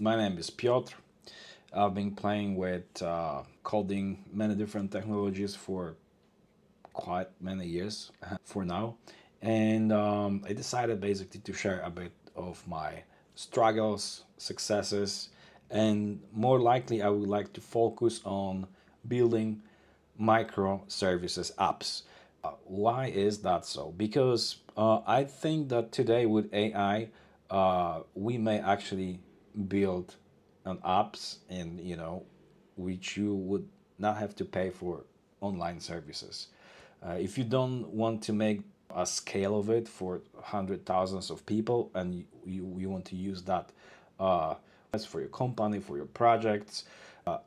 My name is Piotr. I've been playing with coding many different technologies for quite many years for now. And I decided basically to share a bit of my struggles, successes, and more likely I would like to focus on building microservices apps. Why is that so? Because I think that today with AI, we may actually build an apps and which you would not have to pay for online services. If you don't want to make a scale of it for hundred thousands of people and you want to use that as for your company, for your projects,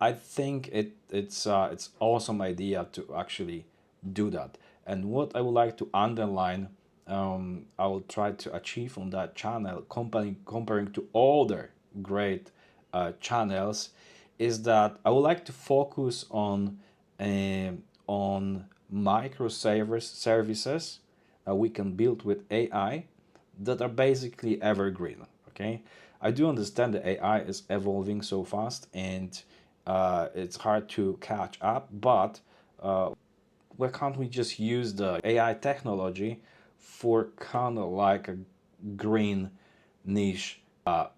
I think it's awesome idea to actually do that. And what I would like to underline, I will try to achieve on that channel, comparing to other great channels, is that I would like to focus on services we can build with AI that are basically evergreen. Okay, I do understand that AI is evolving so fast and it's hard to catch up, but why can't we just use the AI technology for kind of like a green niche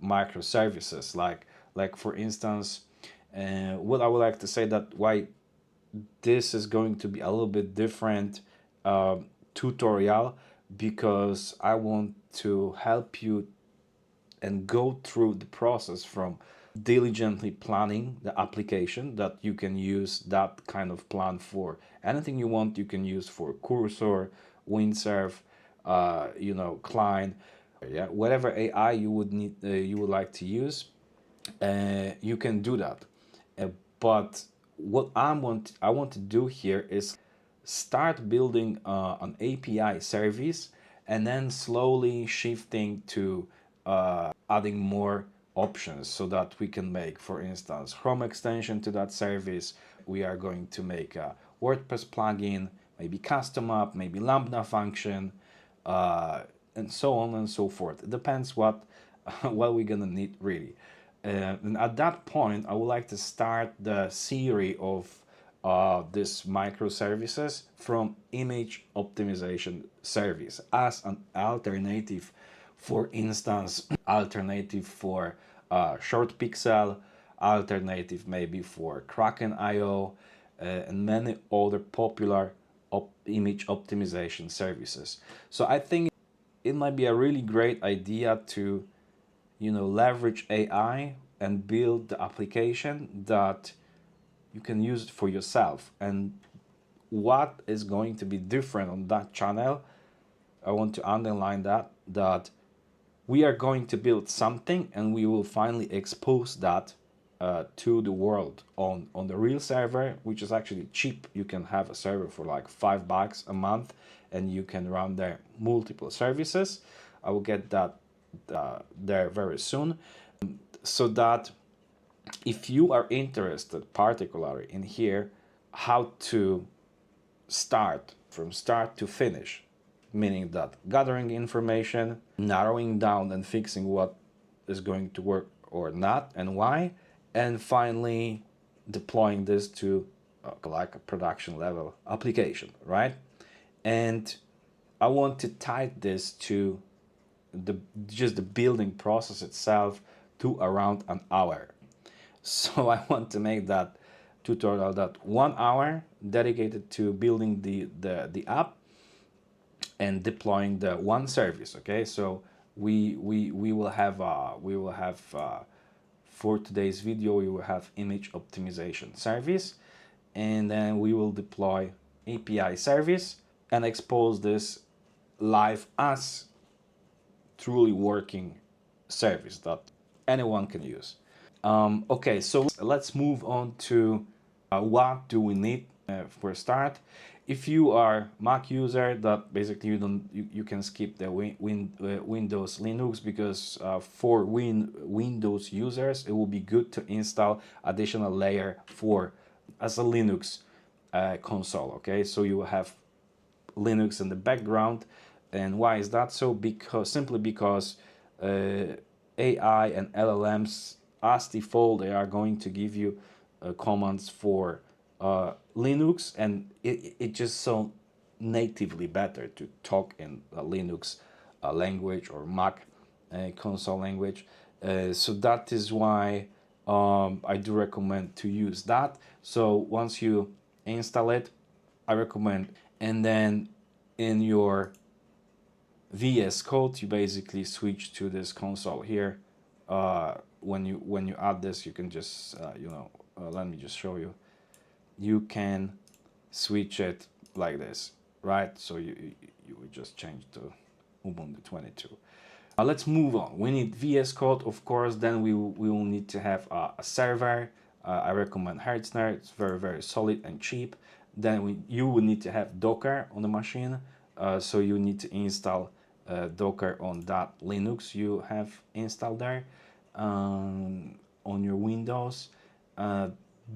microservices, like for instance, what I would like to say that why this is going to be a little bit different tutorial, because I want to help you and go through the process from diligently planning the application that you can use that kind of plan for anything you want. You can use for Cursor, Windsurf, Klein, yeah, whatever AI you would need, you would like to use, you can do that. But what I want to do here is start building an API service and then slowly shifting to adding more options so that we can make, for instance, Chrome extension to that service. We are going to make a WordPress plugin, maybe custom app, maybe Lambda function, and so on and so forth. It depends what what we're gonna need really. And at that point, I would like to start the series of these microservices from image optimization service as an alternative, for instance, alternative for short pixel, alternative maybe for Kraken IO, and many other popular image optimization services. So I think it might be a really great idea to leverage AI and build the application that you can use it for yourself. And what is going to be different on that channel, I want to underline that we are going to build something and we will finally expose that to the world on the real server, which is actually cheap. You can have a server for like $5 a month and you can run there multiple services. I will get that there very soon, so that if you are interested particularly in here how to start from start to finish, meaning that gathering information, narrowing down and fixing what is going to work or not and why, and finally deploying this to like a production level application, right? And I want to tie this to the building process itself to around an hour. So I want to make that tutorial that 1 hour dedicated to building the app and deploying the one service. Okay, so we will have for today's video we will have image optimization service, and then we will deploy API service and expose this live as truly working service that anyone can use. Okay, so let's move on to what do we need for a start. If you are Mac user, that basically you can skip the Windows Linux, because for Windows users it will be good to install additional layer for as a Linux console. Okay, so you will have Linux in the background. And why is that so? Because simply because AI and LLMs as default, they are going to give you commands for Linux, and it just so natively better to talk in Linux language or Mac console language. So that is why I do recommend to use that. So once you install it, I recommend, and then in your VS Code, you basically switch to this console here. When you add this, you can just let me just show you. You can switch it like this, right? So you would just change to Ubuntu 22. Let's move on. We need VS Code, of course. Then we will need to have a server. I recommend Hetzner. It's very, very solid and cheap. Then you will need to have Docker on the machine. So you need to install Docker on that Linux you have installed there on your Windows.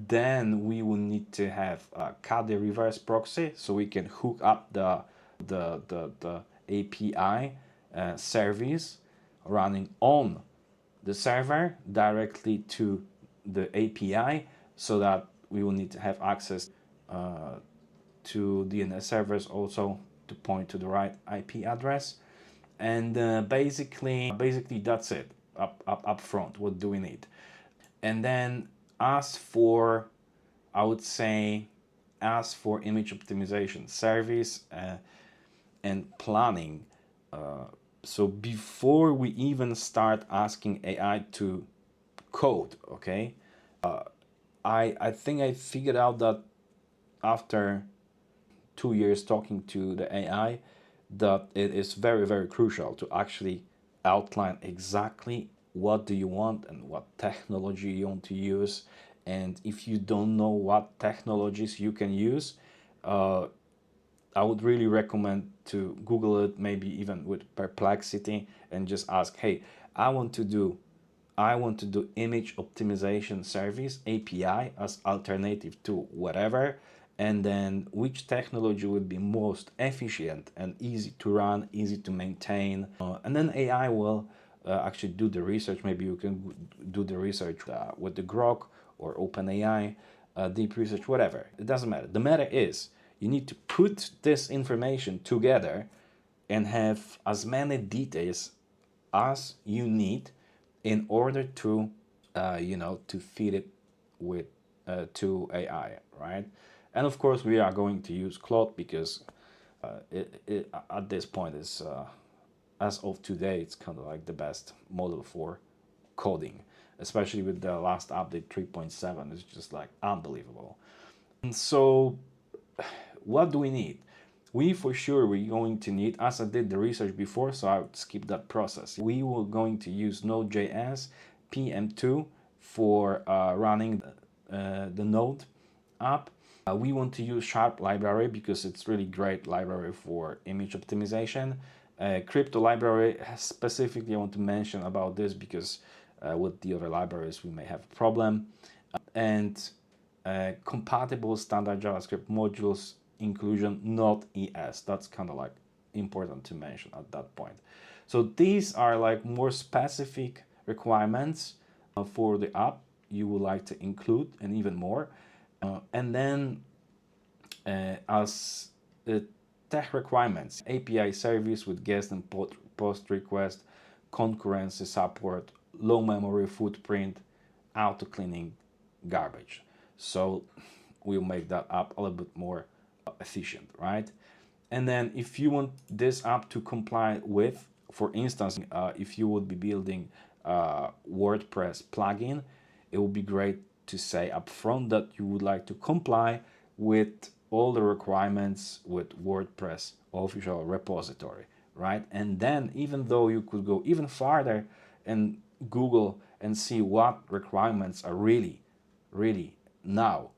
Then we will need to have a KDE reverse proxy, so we can hook up the API service running on the server directly to the API, so that we will need to have access to DNS servers also to point to the right IP address. And basically that's it up front. What do we need? And then as for, I would say, as for image optimization service and planning, so before we even start asking AI to code, okay, I think I figured out that after 2 years talking to the AI, that it is very, very crucial to actually outline exactly what do you want and what technology you want to use. And if you don't know what technologies you can use, I would really recommend to Google it, maybe even with Perplexity, and just ask, hey, I want to do image optimization service API as alternative to whatever, and then which technology would be most efficient and easy to run, easy to maintain, and then AI will actually do the research. Maybe you can do the research with the Grok or OpenAI, deep research, whatever. It doesn't matter. The matter is you need to put this information together and have as many details as you need in order to to feed it with to AI, right? And of course we are going to use Claude because it at this point is as of today it's kind of like the best model for coding, especially with the last update 3.7. It's just like unbelievable. And so what do we need? We're going to need, as I did the research before, so I would skip that process. We were going to use Node.js PM2 for running the Node app. We want to use Sharp library because it's really great library for image optimization. Crypto library, specifically I want to mention about this because with the other libraries we may have a problem. And compatible standard JavaScript modules inclusion, not ES. That's kind of like important to mention at that point. So these are like more specific requirements for the app you would like to include, and even more. And then as tech requirements, API service with guest and post request, concurrency support, low memory footprint, auto cleaning, garbage. So we'll make that app a little bit more efficient, right? And then if you want this app to comply with, for instance, if you would be building a WordPress plugin, it would be great to say upfront that you would like to comply with all the requirements with WordPress official repository, right? And then even though you could go even farther and Google and see what requirements are really now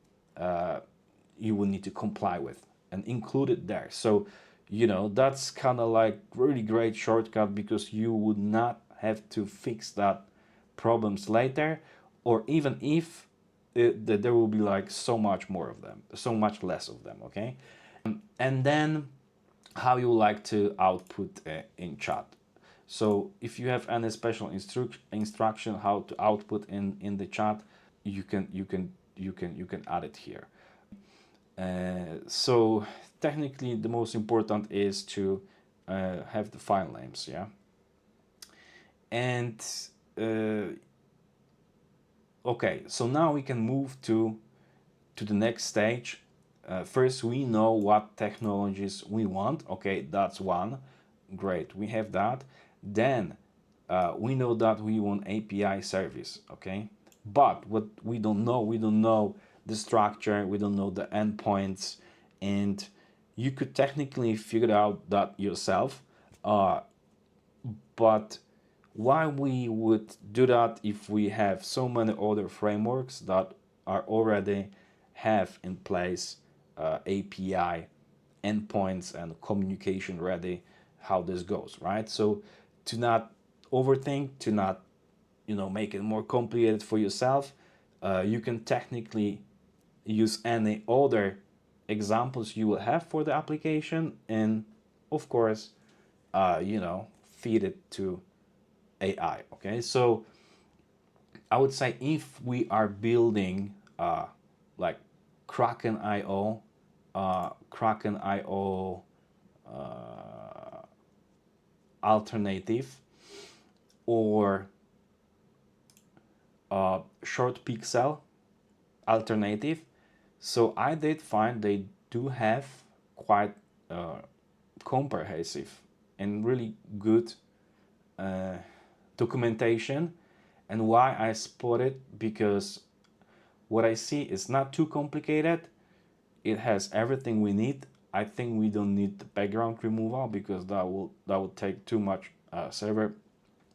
you will need to comply with and include it there. So that's kind of like really great shortcut because you would not have to fix that problems later, or even if there will be like so much more of them, so much less of them, okay? And then how you like to output in chat. So if you have any special instruction how to output in the chat, you can add it here. So technically the most important is to have the file names, yeah. And uh, okay, so now we can move to the next stage. First, we know what technologies we want. Okay, that's one. Great, we have that. Then we know that we want API service. Okay, but what we don't know the structure, we don't know the endpoints, and you could technically figure out that yourself. But why we would do that if we have so many other frameworks that are already have in place API endpoints and communication ready, how this goes, right? So to not overthink, to not make it more complicated for yourself, you can technically use any other examples you will have for the application, and of course, feed it to AI. Okay, so I would say if we are building like Kraken IO, Kraken IO alternative, or short pixel alternative, so I did find they do have quite comprehensive and really good documentation. And why I spot it, because what I see is not too complicated. It has everything we need. I think we don't need the background removal because that will take too much server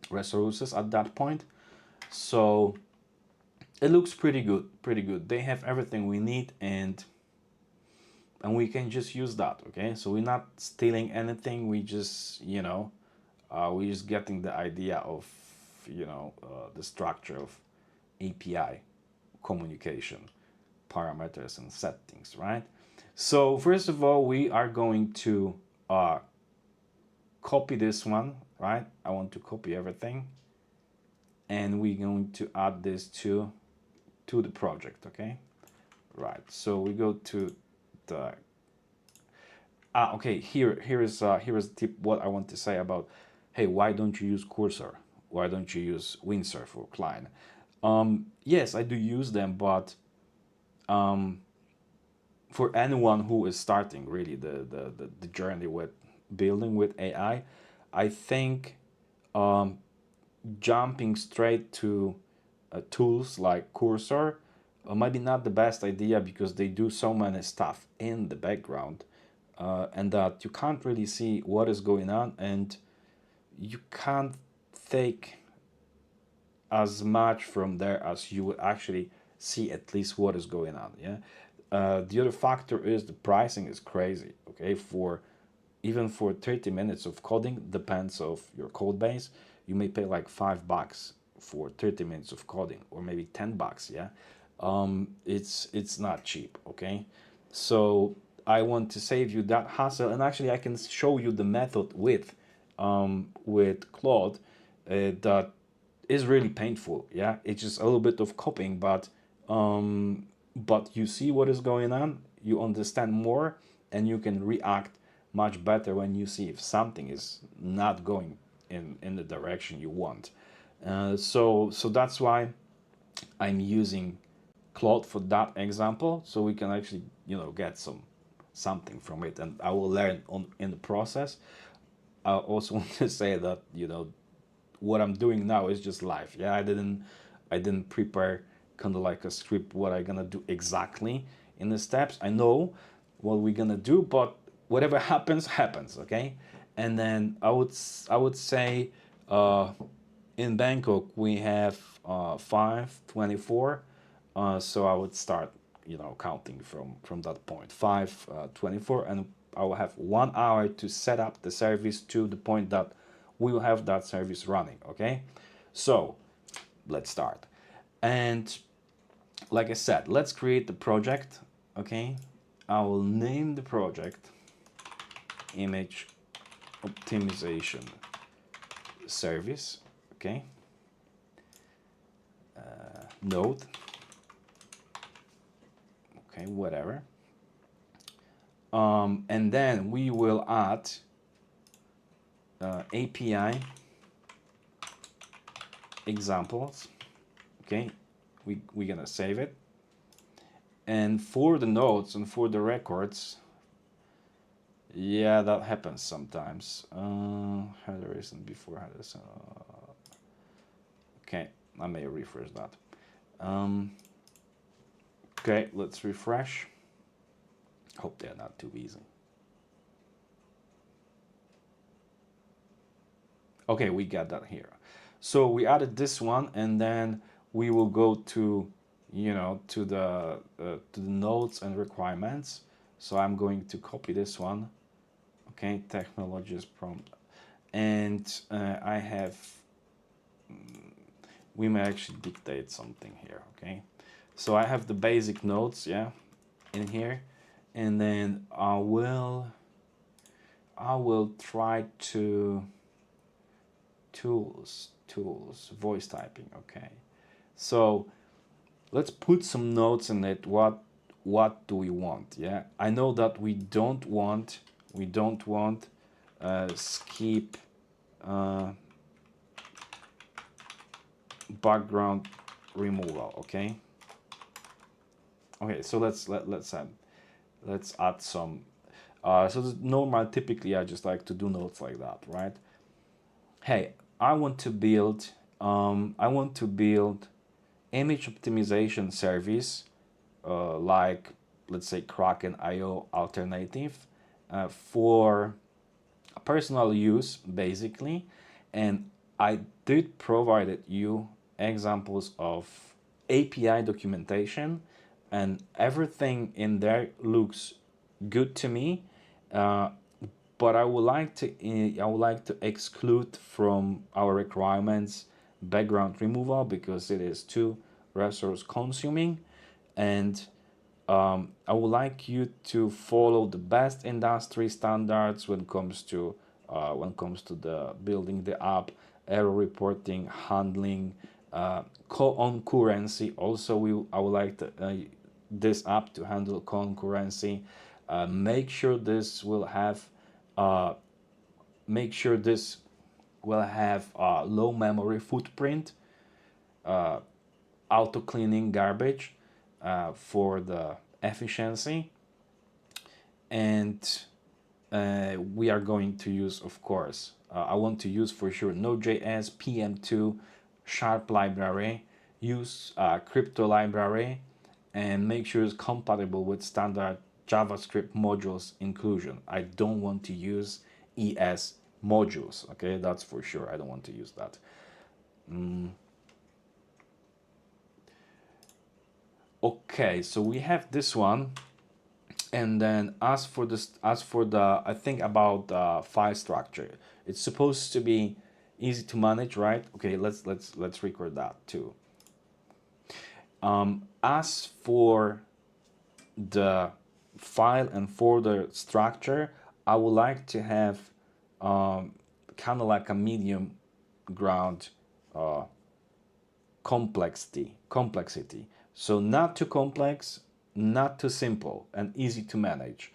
resources at that point. So it looks pretty good, pretty good. They have everything we need, and we can just use that. Okay, so we're not stealing anything. We're just getting the idea of the structure of API communication parameters and settings, right? So first of all, we are going to copy this one, right? I want to copy everything, and we're going to add this to the project. Okay, right? So we go to the okay, here is the tip. What I want to say about, hey, why don't you use Cursor? Why don't you use Windsurf or Klein? Yes, I do use them, but for anyone who is starting really the journey with building with AI, I think jumping straight to tools like Cursor might be not the best idea, because they do so many stuff in the background, and that you can't really see what is going on, and you can't take as much from there as you would actually see at least what is going on. Yeah. The other factor is the pricing is crazy. Okay, for even for 30 minutes of coding, depends of your code base, you may pay like $5 for 30 minutes of coding, or maybe $10. Yeah, it's not cheap. Okay, so I want to save you that hassle, and actually I can show you the method with Claude that is really painful. Yeah, it's just a little bit of copying, but you see what is going on, you understand more, and you can react much better when you see if something is not going in the direction you want. So that's why I'm using Claude for that example, so we can actually get something from it, and I will learn on in the process. I also want to say that what I'm doing now is just live. Yeah, I didn't prepare kind of like a script what I'm gonna do exactly in the steps. I know what we're gonna do, but whatever happens happens. Okay, and then I would say in Bangkok we have 5:24, so I would start counting from that point 5:24, and I will have 1 hour to set up the service to the point that we will have that service running. Okay, so let's start. And like I said, let's create the project. Okay, I will name the project image optimization service, okay, node, okay, whatever. And then we will add API examples, okay, we're gonna save it. And for the nodes and for the records, yeah, that happens sometimes. Header isn't before headers. Okay, I may refresh that. Okay, let's refresh. Hope they're not too easy. Okay, we got that here. So we added this one, and then we will go to, to the nodes and requirements. So I'm going to copy this one. Okay, technologies prompt, and I have. We may actually dictate something here. Okay, so I have the basic nodes, yeah, in here, and then I will try to tools voice typing. Okay, so let's put some notes in it. What do we want? Yeah, I know that we don't want skip background removal. Okay, so let's add some. So normal, typically I just like to do notes like that, right? Hey, I want to build image optimization service, like, let's say, Kraken IO alternative, for personal use basically. And I did provided you examples of API documentation, and everything in there looks good to me. Uh, but I would like to exclude from our requirements background removal, because it is too resource consuming. And I would like you to follow the best industry standards when it comes to the building the app, error reporting, handling, concurrency. Also, I would like this app to handle concurrency. Make sure this will have uh, make sure this will have low memory footprint, auto cleaning garbage for the efficiency. And we are going to use, of course, I want to use for sure Node.js, PM2, Sharp library, use crypto library, and make sure it's compatible with standard JavaScript modules inclusion. I don't want to use ES modules, okay? That's for sure. I don't want to use that. Okay, so we have this one. And then as for the I think about file structure, it's supposed to be easy to manage, right? Okay, let's record that too. As for the file and folder structure, I would like to have kind of like a medium ground complexity. So not too complex, not too simple, and easy to manage.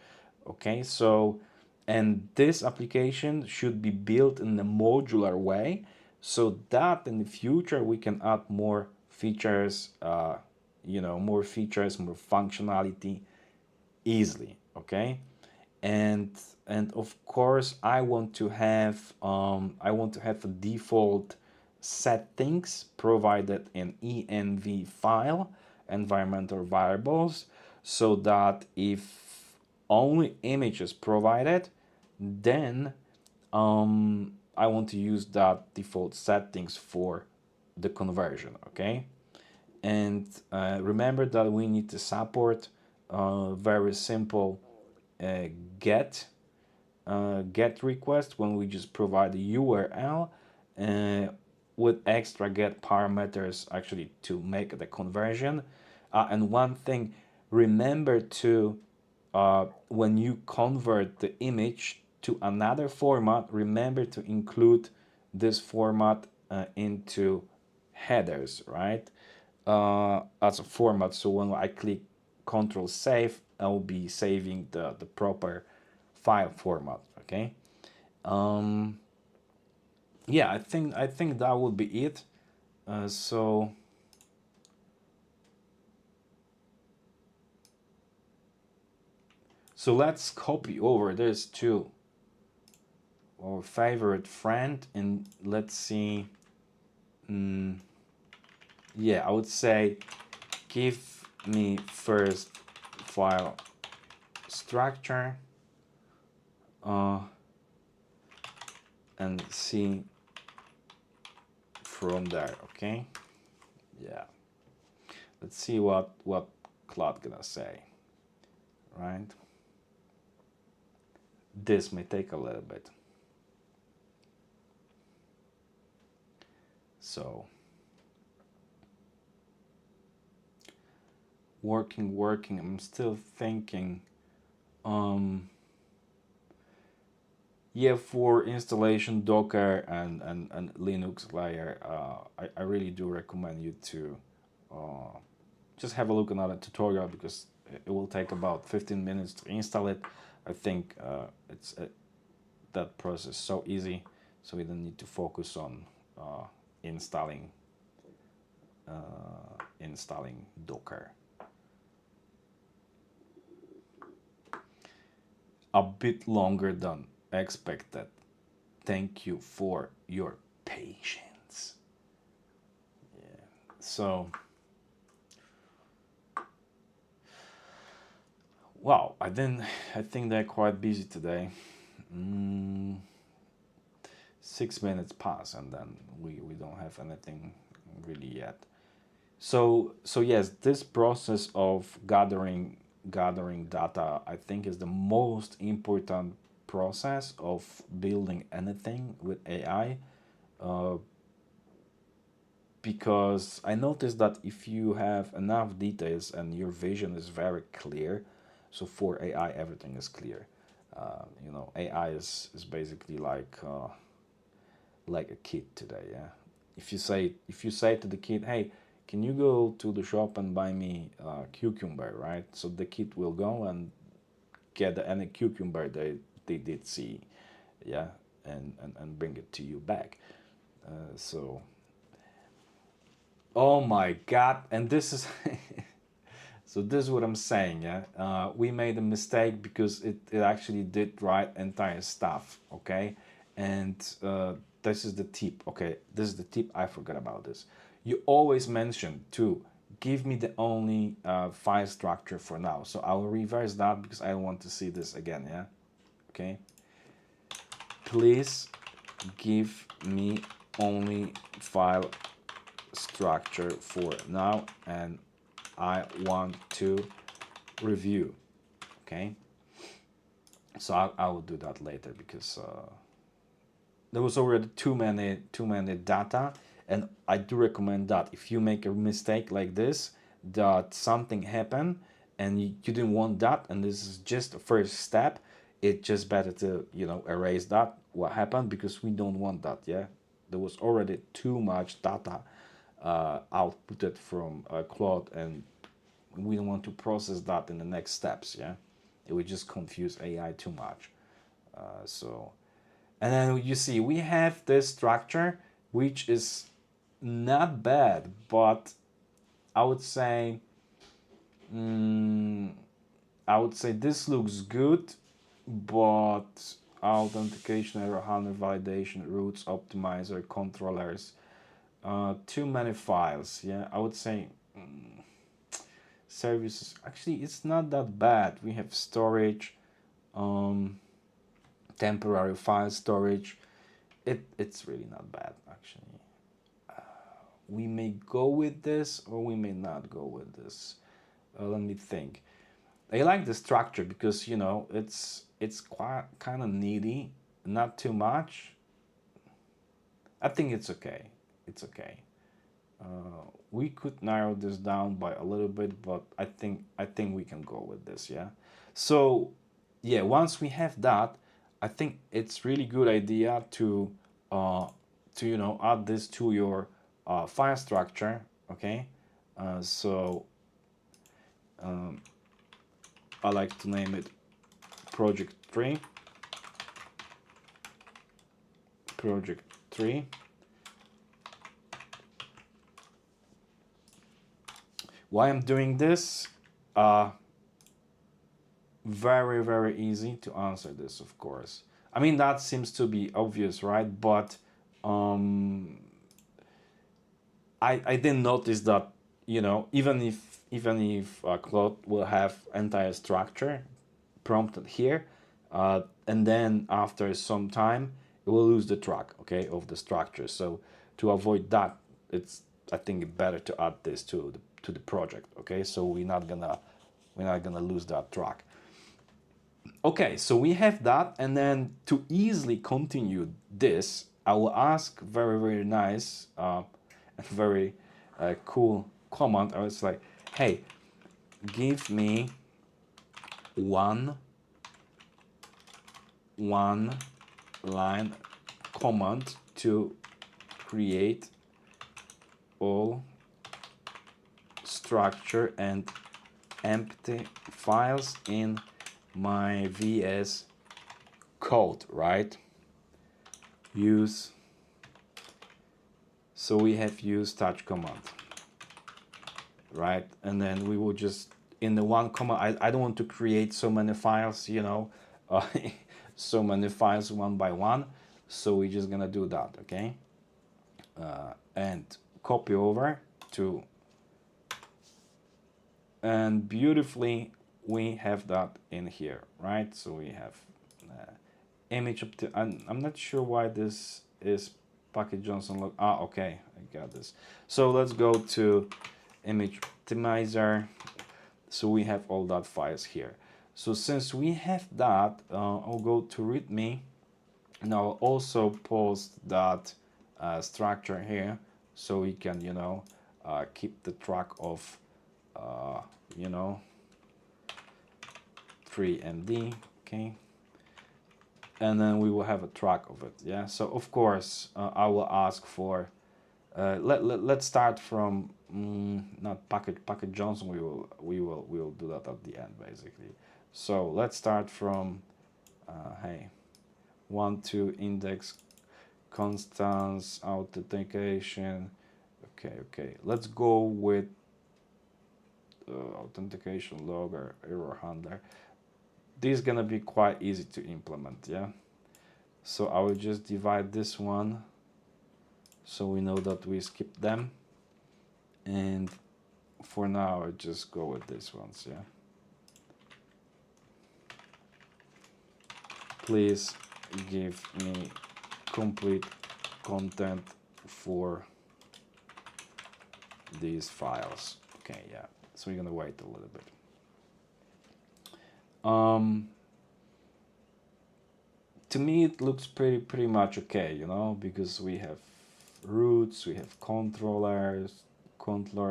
Okay, so, and this application should be built in a modular way, so that in the future we can add more features, more functionality easily. Okay, and and of course I want to have a default settings provided in env file, environmental variables, so that if only image is provided, then I want to use that default settings for the conversion. Okay, and remember that we need to support very simple uh, get get request, when we just provide the URL uh, with extra get parameters actually to make the conversion. And one thing, remember to when you convert the image to another format, remember to include this format into headers, right? As a format. So when I click Control Save, I'll be saving the proper file format. Okay. Um, yeah, I think that would be it. So let's copy over this to our favorite friend and let's see. Mm, yeah, I would say give me first file structure uh, and see from there. Okay. Yeah. Let's see what Claude gonna say. Right. This may take a little bit. So working. I'm still thinking. Um, yeah, for installation Docker and Linux layer, I really do recommend you to uh, just have a look at another tutorial because it will take about 15 minutes to install it. I think it's that process so easy, so we don't need to focus on uh, installing installing Docker. A bit longer than expected. Thank you for your patience. So, wow, I think they're quite busy today. Mm, 6 minutes pass, and then we don't have anything really yet. So yes, this process of gathering data, I think, is the most important process of building anything with AI. Uh, because I noticed that if you have enough details and your vision is very clear, so for AI everything is clear. AI is basically like a kid today. Yeah, if you say to the kid, hey, can you go to the shop and buy me a cucumber, right? So the kid will go and get any cucumber they did see, yeah, and bring it to you back. So oh my god, and this is so this is what I'm saying, yeah. We made a mistake because it actually did write entire stuff, okay? And this is the tip, okay? This is the tip, I forgot about this. You always mention to give me the only file structure for now. So I will reverse that because I don't want to see this again, yeah? Okay? Please give me only file structure for now and I want to review. Okay, so I will do that later because there was already too many data, and I do recommend that if you make a mistake like this, that something happened and you didn't want that, and this is just the first step. It's just better to erase that what happened because we don't want that. Yeah, there was already too much data outputted from Claude, and we don't want to process that in the next steps. Yeah, it would just confuse AI too much. So, and then you see we have this structure which is not bad, but I would say, mm, I would say this looks good, but authentication error handler validation routes optimizer controllers, too many files. Yeah, I would say services. Actually, it's not that bad. We have storage, um, temporary file storage. It's really not bad actually. We may go with this or we may not go with this. Let me think. I like the structure because it's quite kind of needy, not too much. I think it's okay. It's okay. We could narrow this down by a little bit, but I think we can go with this. Yeah. So yeah, once we have that, I think it's really good idea to add this to your file structure. Okay, so I like to name it project 3. Project 3. Why I'm doing this? Very, very easy to answer this, of course. I mean, that seems to be obvious, right? But um, I didn't notice that, even if Claude will have entire structure prompted here, and then after some time it will lose the track, okay, of the structure. So to avoid that, it's, I think, better to add this to the project, okay, so we're not gonna lose that track. Okay, so we have that, and then to easily continue this, I will ask very, very nice and very cool command. I was like, hey, give me one line command to create all structure and empty files in my VS Code, right? Use, so we have use touch command, right? And then we will just, in the one command, I don't want to create so many files, uh, so many files one by one. So we're just gonna do that, okay? And copy over to, and beautifully we have that in here, right? So we have image up to, I'm not sure why this is Packet Johnson look. Okay, I got this. So let's go to image optimizer. So we have all that files here. So since we have that, I'll go to readme, and I'll also post that structure here, so we can keep the track of you know 3MD, okay, and then we will have a track of it. Yeah, so of course I will ask for let's start from not Packet Johnson. We will do that at the end, basically. So let's start from hey, 1 2 index constants authentication. Okay, let's go with authentication logger error handler. This is gonna be quite easy to implement, yeah. So I will just divide this one, so we know that we skip them, and for now I just go with this ones, yeah. Please give me complete content for these files. Okay, yeah. So we're gonna wait a little bit. To me it looks pretty much okay, because we have roots, we have controller,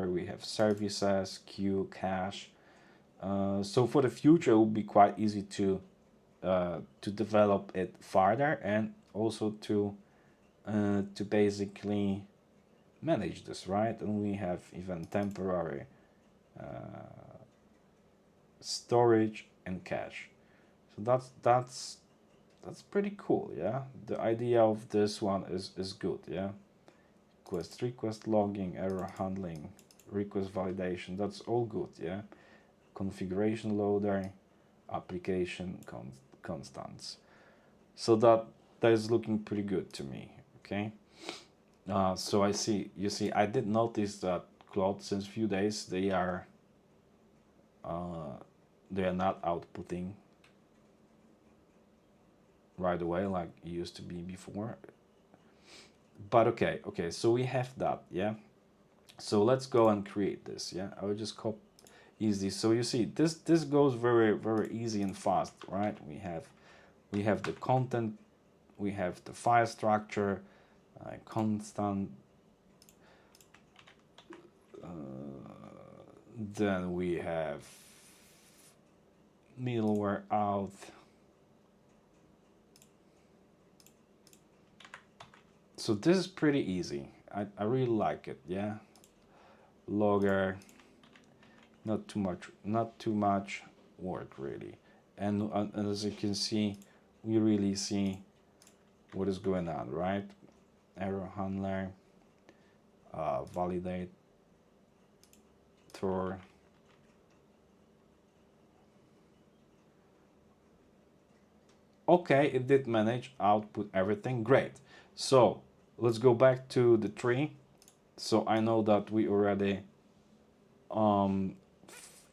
we have services, queue, cache. So for the future, it will be quite easy to develop it further, and also to basically manage this, right? And we have even temporary storage and cache. So that's pretty cool, yeah. The idea of this one is good, yeah. Request logging, error handling, request validation, that's all good, yeah. Configuration loader, application constants. So that is looking pretty good to me, okay. So you see, I did notice that Claude, since few days, they are not outputting right away like it used to be before. But okay, so we have that, yeah. So let's go and create this, yeah. I will just copy easy. So you see, this goes very, very easy and fast, right? We have the content, we have the file structure, constant. Then we have middleware out. So this is pretty easy. I really like it. Yeah, logger, not too much work really. And as you can see, we really see what is going on, right? Error handler, validator. Okay, it did manage output everything. Great. So let's go back to the tree. So I know that we already um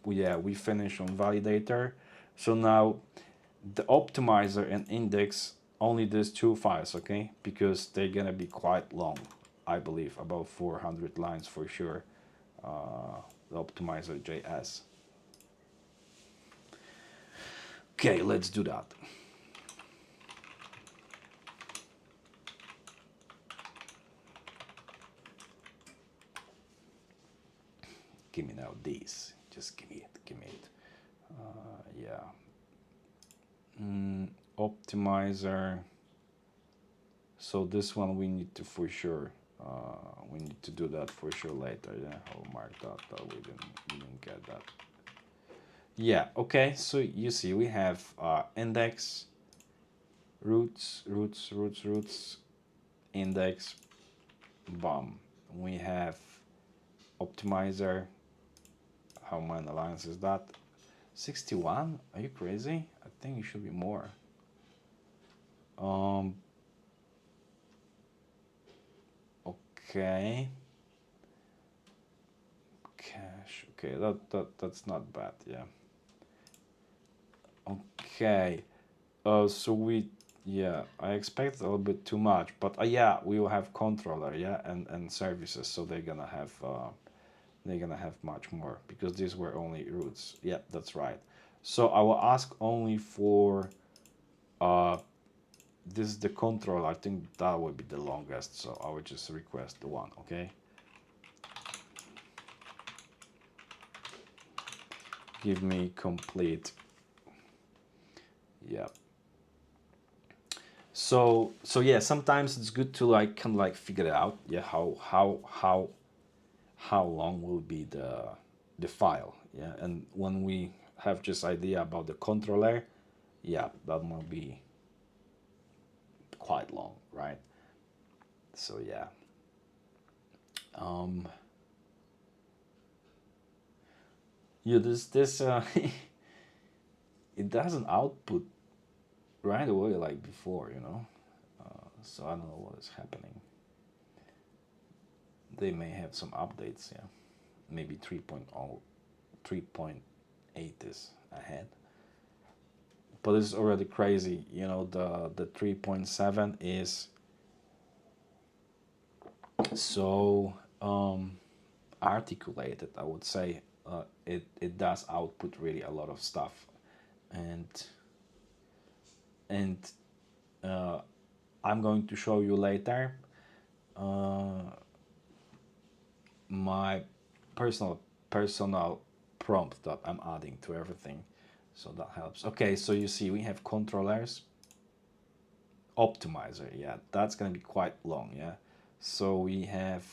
yeah, we finished on validator. So now the optimizer and index only these two files, okay? Because they're gonna be quite long, I believe, about 400 lines for sure. The optimizer JS. Okay, let's do that. Give me now these. Just give me it. Give me it. Yeah. Optimizer. So this one we need to for sure. We need to do that for sure later. Yeah, I'll mark that. We didn't get that. Yeah. Okay. So you see, we have index, roots, index, bomb. We have optimizer. How many lines is that? 61? Are you crazy? I think it should be more. Um. Okay. Cache. Okay, that's not bad. Yeah. Okay. So we, yeah, I expect a little bit too much, but yeah, we will have controller, yeah, and services, so they're gonna have much more because these were only roots. Yeah, that's right. So I will ask only for uh this is the control. I think that would be the longest, so I would just request the one. Okay. Give me complete. Yeah. So yeah, sometimes it's good to like kind of like figure it out. Yeah, how long will be the file. Yeah, and when we have just idea about the controller, yeah, that might be quite long, right? So yeah, um, yeah, this it doesn't output right away like before, you know. So I don't know what is happening. They may have some updates, yeah. Maybe 3.0, 3.8 is ahead. But it's already crazy, you know. The 3.7 is so articulated, I would say. It does output really a lot of stuff, and and uh, I'm going to show you later uh, my personal prompt that I'm adding to everything, so that helps. Okay, so you see we have controllers, optimizer. Yeah, that's gonna be quite long. Yeah, so we have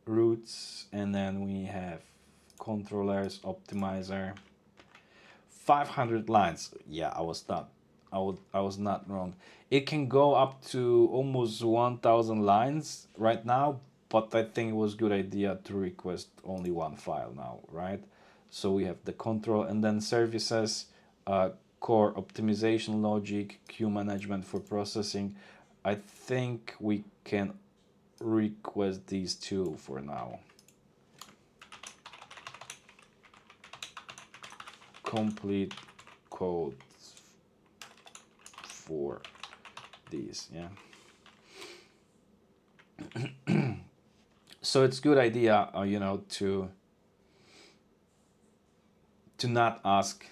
roots, and then we have controllers, optimizer, 500 lines. Yeah, I was not wrong. It can go up to almost 1000 lines right now, but I think it was good idea to request only one file now, right? So we have the control and then services, core optimization logic, queue management for processing. I think we can request these two for now. Complete code for these, yeah. So it's good idea, you know, to not ask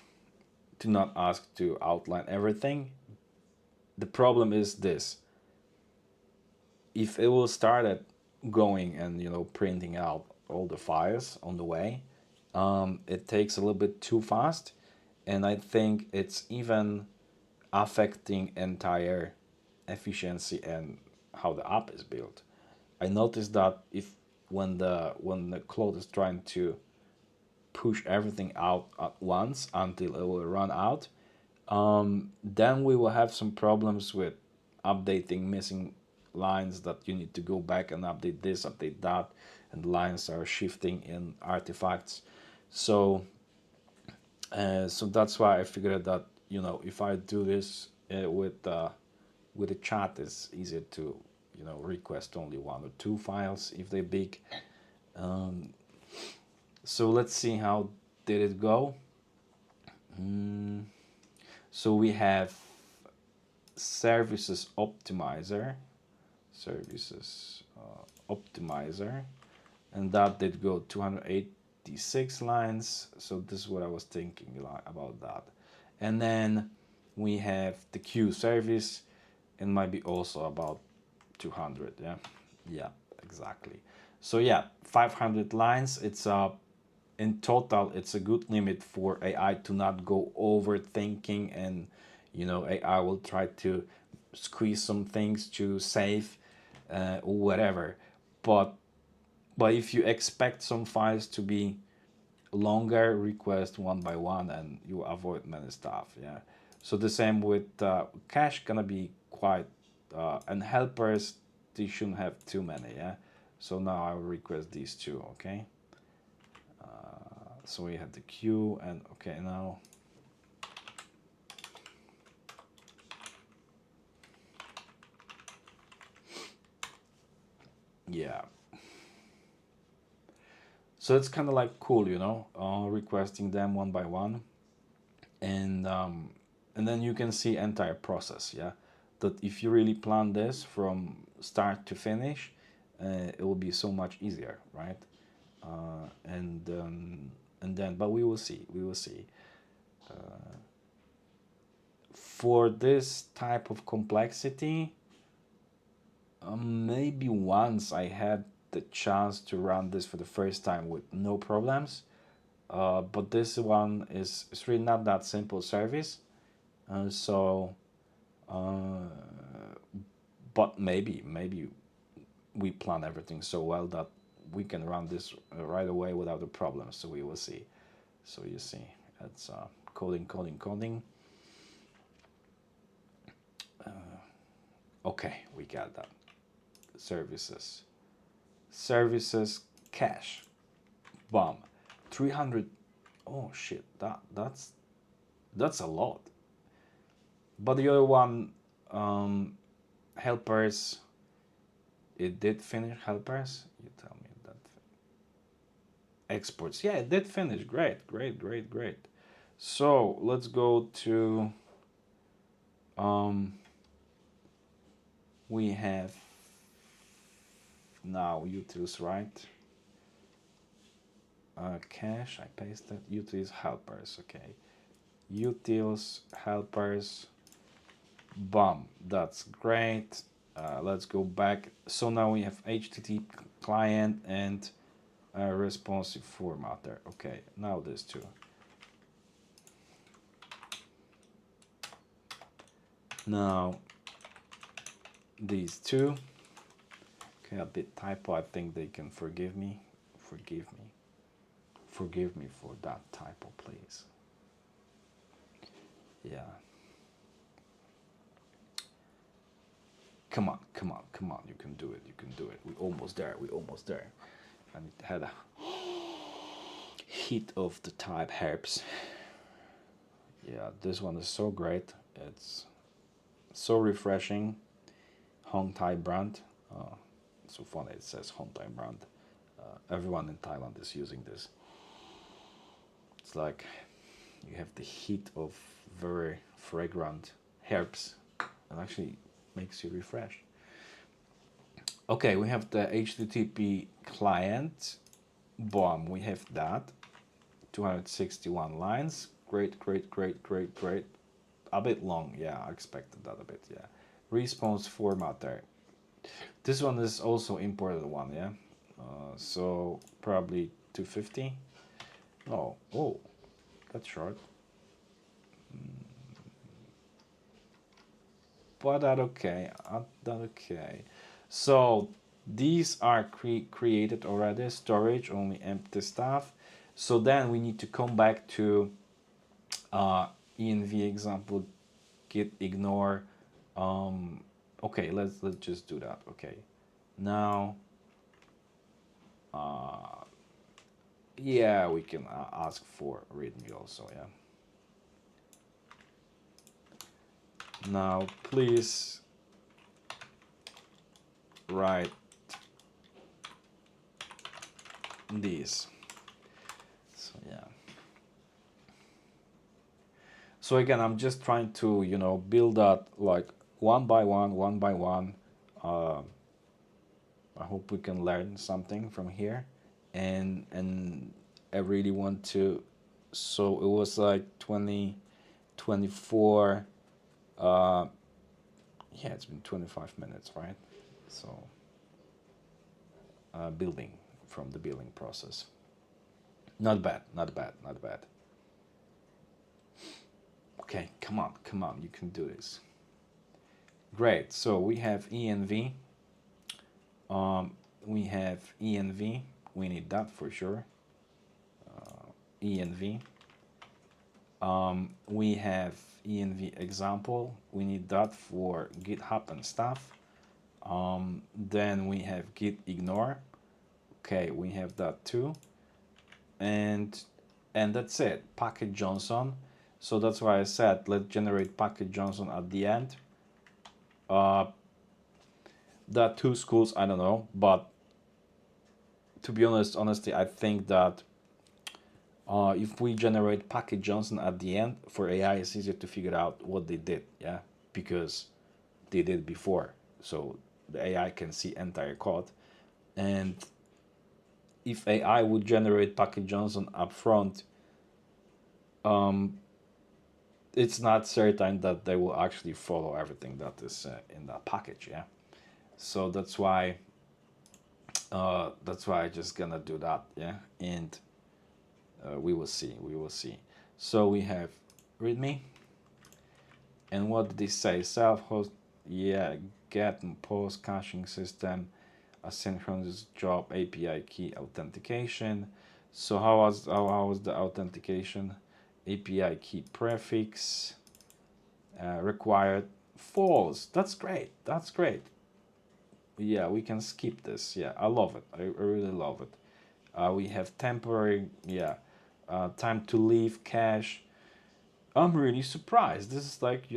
to outline everything. The problem is this: if it will start at going and printing out all the files on the way, it takes a little bit too fast, and I think it's even affecting entire efficiency and how the app is built. I noticed that if when the Claude is trying to push everything out at once until it will run out, then we will have some problems with updating missing lines that you need to go back and update this, update that, and lines are shifting in artifacts. So, so that's why I figured that if I do this with a chat, it's easier to request only one or two files if they're big. So let's see how did it go. So we have services optimizer, services optimizer, and that did go 286 lines. So this is what I was thinking about that. And then we have the queue service, and might be also about 200. Yeah, exactly. So yeah, 500 lines. It's in total, it's a good limit for AI to not go overthinking, and AI will try to squeeze some things to save or whatever. But if you expect some files to be longer, request one by one, and you avoid many stuff. Yeah. So the same with cache gonna be quite and helpers. They shouldn't have too many. Yeah. So now I will request these two. Okay. So we have the queue, and okay, now yeah. So it's kind of like cool, requesting them one by one, and then you can see entire process. Yeah, that if you really plan this from start to finish, it will be so much easier, right? And then, but we will see. We will see. For this type of complexity, maybe once I had the chance to run this for the first time with no problems. But this one is it's really not that simple service. So, but maybe we plan everything so well that we can run this right away without a problem. So we will see. So you see, it's coding, coding, coding. Okay, we got that. Services, services, cache, bomb, 300. Oh shit, that's a lot. But the other one, helpers, it did finish helpers. You tell me that exports. Yeah, it did finish. Great, great, great, great. So let's go to um, we have now utils, right? Cache, I pasted utils helpers. Okay, utils helpers. Bomb. That's great. Let's go back. So now we have HTTP client and a responsive formatter. Okay, now this two. Now these two. Okay, a bit typo. I think they can forgive me. Forgive me. Forgive me for that typo, please. Yeah. Come on, come on, come on. You can do it. You can do it. We're almost there. We're almost there. And it had a hit of the type herps. Yeah, this one is so great. It's so refreshing. Hong Thai brand. It's so funny it says Hong Thai brand. Everyone in Thailand is using this. It's like you have the heat of very fragrant herbs. It actually makes you refreshed. Okay, we have the HTTP client. Boom, we have that. 261 lines. Great, great, great, great, great. A bit long, yeah, I expected that a bit, yeah. Response formatter. This one is also imported one, yeah. So probably 250. Oh, that's short. but that okay. That okay. So these are created already. Storage only empty stuff. So then we need to come back to uh, env example git ignore. Okay, let's just do that. Okay, now yeah, we can ask for readme also. Yeah. Now please write these. So yeah. So again, I'm just trying to build that like one by one, one by one. Uh, I hope we can learn something from here, and I really want to. So it was like 2024. Uh, yeah, it's been 25 minutes, right? So building from the building process. Not bad, not bad, not bad. Okay, come on, you can do this. Great. So we have env. Um, we have env. We need that for sure. Env. We have env example. We need that for GitHub and stuff. Then we have git ignore. Okay, we have that too. And that's it. Package Johnson. So that's why I said let's generate package Johnson at the end. Uh, the two schools I don't know, but to be honest, honestly, I think that if we generate package Johnson at the end for AI, it's easier to figure out what they did, yeah, because they did before, so the AI can see entire code. And if AI would generate package Johnson up front, it's not certain that they will actually follow everything that is in that package, yeah. So that's why I just gonna do that, yeah, and we will see, we will see. So we have readme. And what did they say? Self-host, yeah, get and post caching system, asynchronous job, API key authentication. So how was the authentication? API key prefix required false. That's great. That's great. Yeah, we can skip this. Yeah, I love it. I really love it. We have temporary. Yeah, time to leave cache. I'm really surprised. This is like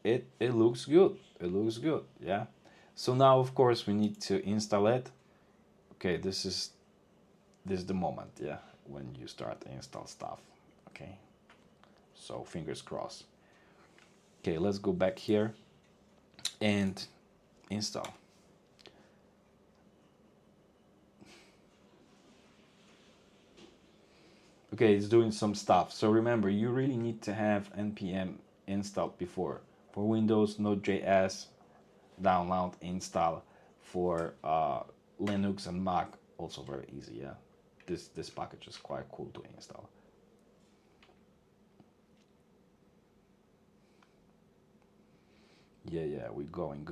it looks good. It looks good. Yeah. So now of course we need to install it. Okay, this is the moment, yeah, when you start to install stuff. Okay. So fingers crossed. Okay, let's go back here and install. Okay, it's doing some stuff. So remember, you really need to have npm installed before. For Windows, Node.js, download, install. For Linux and Mac, also very easy. Yeah, this package is quite cool to install. Yeah, yeah, we're going.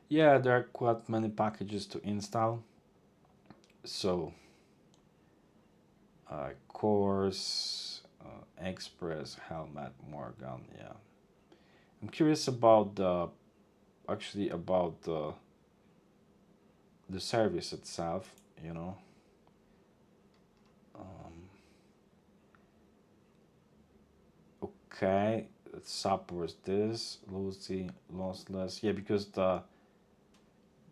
Yeah, there are quite many packages to install. So, course, Express, Helmet, Morgan. Yeah, I'm curious about the service itself. You know, okay, it supports this loosely lossless. Yeah, because the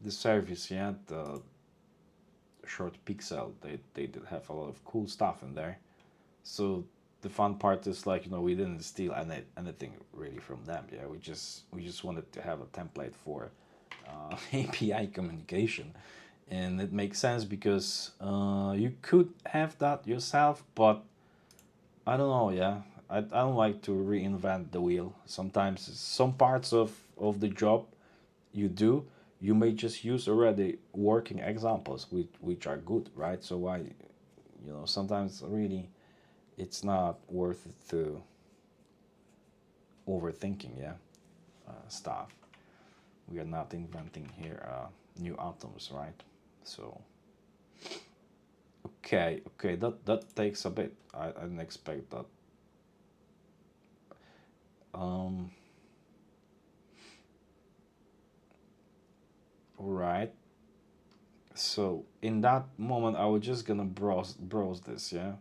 service, yeah, the short pixel, they did have a lot of cool stuff in there. So the fun part is like we didn't steal anything really from them. Yeah, we just wanted to have a template for API communication, and it makes sense because you could have that yourself, but I don't know. Yeah, I don't like to reinvent the wheel. Sometimes some parts of the job you do, you may just use already working examples which are good, right? So why sometimes really it's not worth it overthinking, yeah, stuff. We are not inventing here new atoms, right? So okay, that takes a bit. I didn't expect that. Um, right. So in that moment, I was just gonna browse this, yeah.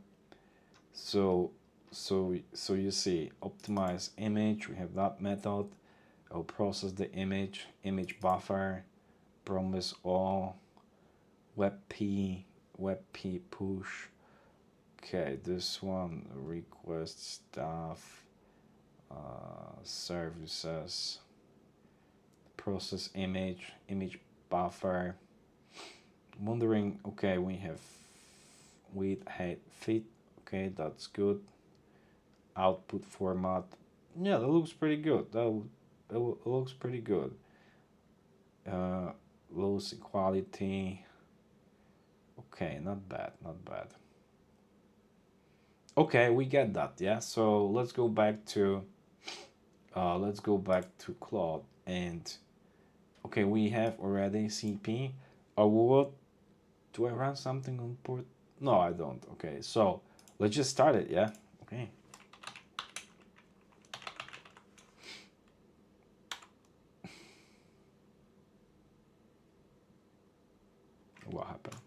So so you see, optimize image. We have that method. I'll process the image buffer, promise all, webp push. Okay, this one request stuff, services, process image buffer. Wondering, okay, we have width, height, fit. Okay, that's good. Output format. Yeah, that looks pretty good. That looks pretty good. Uh, Lows equality. Okay, not bad, not bad. Okay, we get that. Yeah. So let's go back to Claude and okay, we have already CP. What do I run something on port? No, I don't. Okay, so let's just start it. Yeah. Okay. What happened?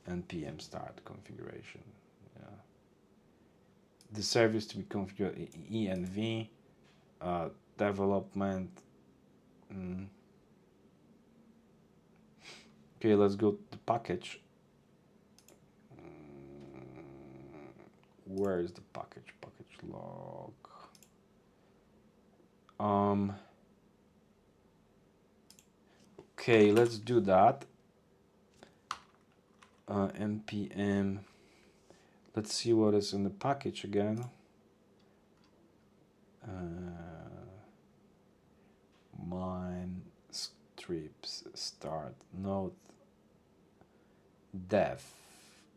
npm start configuration. Yeah. The service to be configured env development. Mm. Okay, let's go to the package. Where is the package? Package log. Um. Okay, let's do that. npm. Let's see what is in the package again. Mine strips start node dev.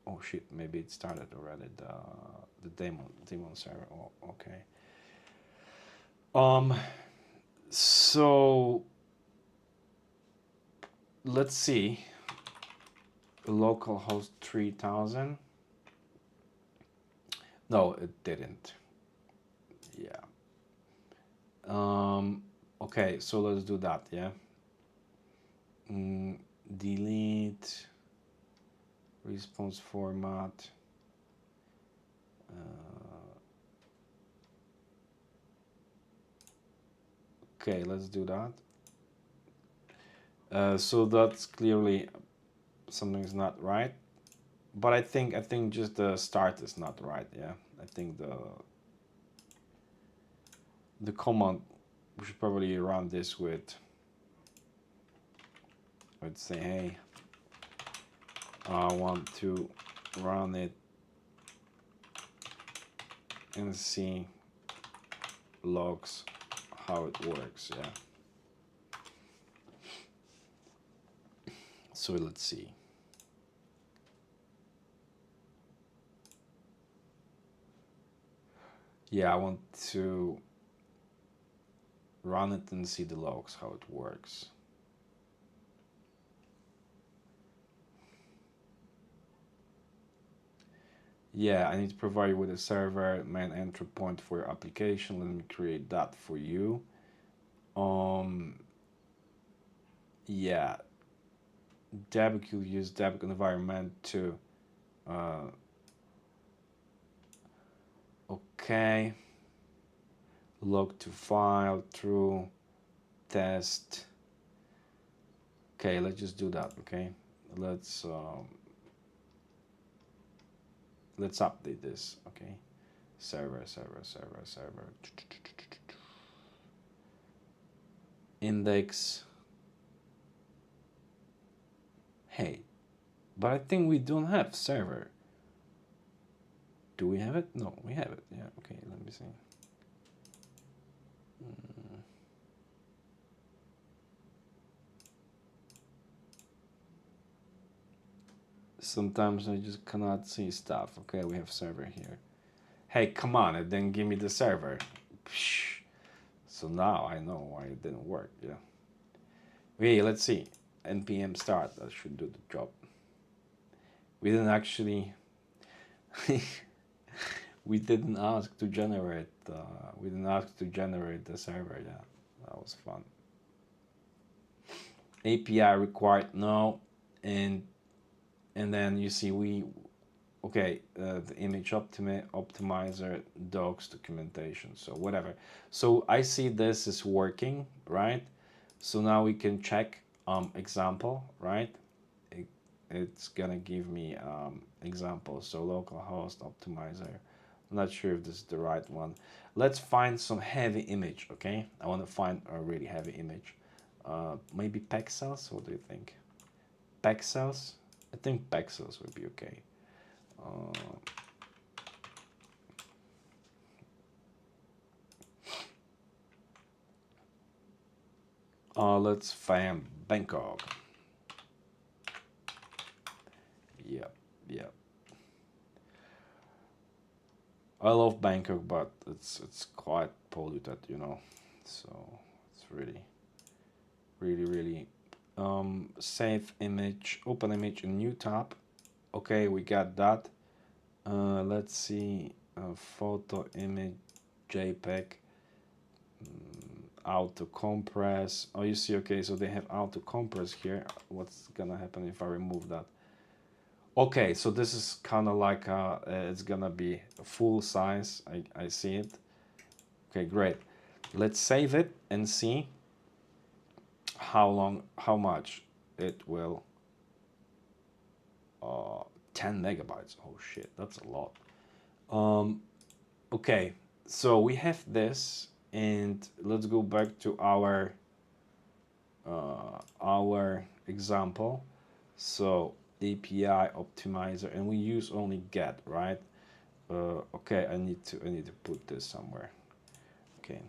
Oh shit, maybe it started already. The daemon server. Oh, okay. So let's see. Localhost 3000. No, it didn't. Yeah. Okay, so let's do that. Yeah. Delete response format. Okay, let's do that. So that's clearly something's not right, but I think just the start is not right. Yeah, I think the command we should probably run this with. I'd say, hey, I want to run it and see logs how it works. Yeah. So let's see. Yeah, I want to run it and see the logs how it works. Yeah, I need to provide you with a server main entry point for your application. Let me create that for you. Um, yeah, debug, you use debug environment to, uh, okay, log to file, true, test. Okay, let's just do that. Okay, let's let's update this. Okay, server. Index. Hey, but I think we don't have server. Do we have it? No, we have it. Yeah. Okay, let me see. Sometimes I just cannot see stuff. Okay, we have server here. Hey, come on, and then give me the server. So now I know why it didn't work. Yeah. Okay, let's see. npm start. That should do the job. We didn't actually. we didn't ask to generate. We didn't ask to generate the server. Yeah, that was fun. API required no, and then you see we okay, the image optimizer docs documentation, so whatever. So I see this is working, right? So now we can check example, right? it, it's gonna give me example. So localhost optimizer, I'm not sure if this is the right one. Let's find some heavy image. Okay, I want to find a really heavy image. Maybe pexels. What do you think? Pexels. I think pexels would be okay. uh, let's find Bangkok. Yep, yep. I love Bangkok, but it's quite polluted, you know. So it's really, really, really. Save image, open image in new tab. Okay, we got that. Let's see. Photo, image, JPEG. Auto compress. Oh, you see. Okay, so they have auto compress here. What's gonna happen if I remove that? Okay, so this is kind of like it's gonna be full size. I see it. Okay, great. Let's save it and see how much it will. 10 megabytes. Oh shit, that's a lot. Um, okay, so we have this, and let's go back to our example. So API optimizer, and we use only get, right? Okay, I need to put this somewhere. Okay,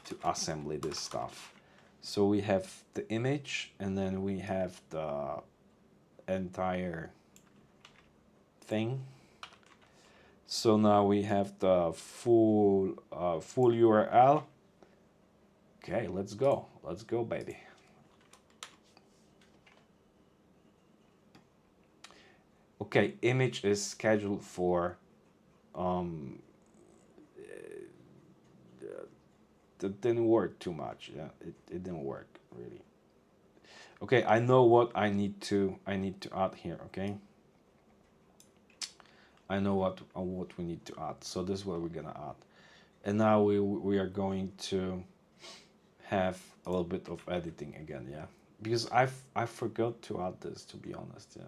to assembly this stuff. So we have the image, and then we have the entire thing. So now we have the full URL. Okay, let's go. Let's go, baby. Okay, image is scheduled for um that didn't work too much. Yeah, it didn't work really. Okay, I know what I need to add here. Okay, I know what we need to add. So this is what we're gonna add, and now we are going to have a little bit of editing again. Yeah, because I forgot to add this, to be honest. Yeah.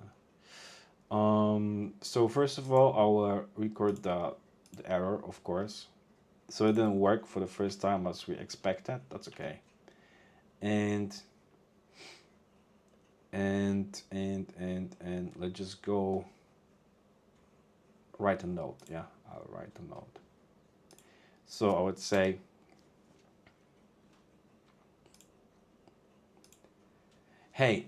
So first of all, I will record the error, of course. So it didn't work for the first time as we expected. That's okay. And and let's just go write a note. Yeah, I'll write a note. So I would say, hey,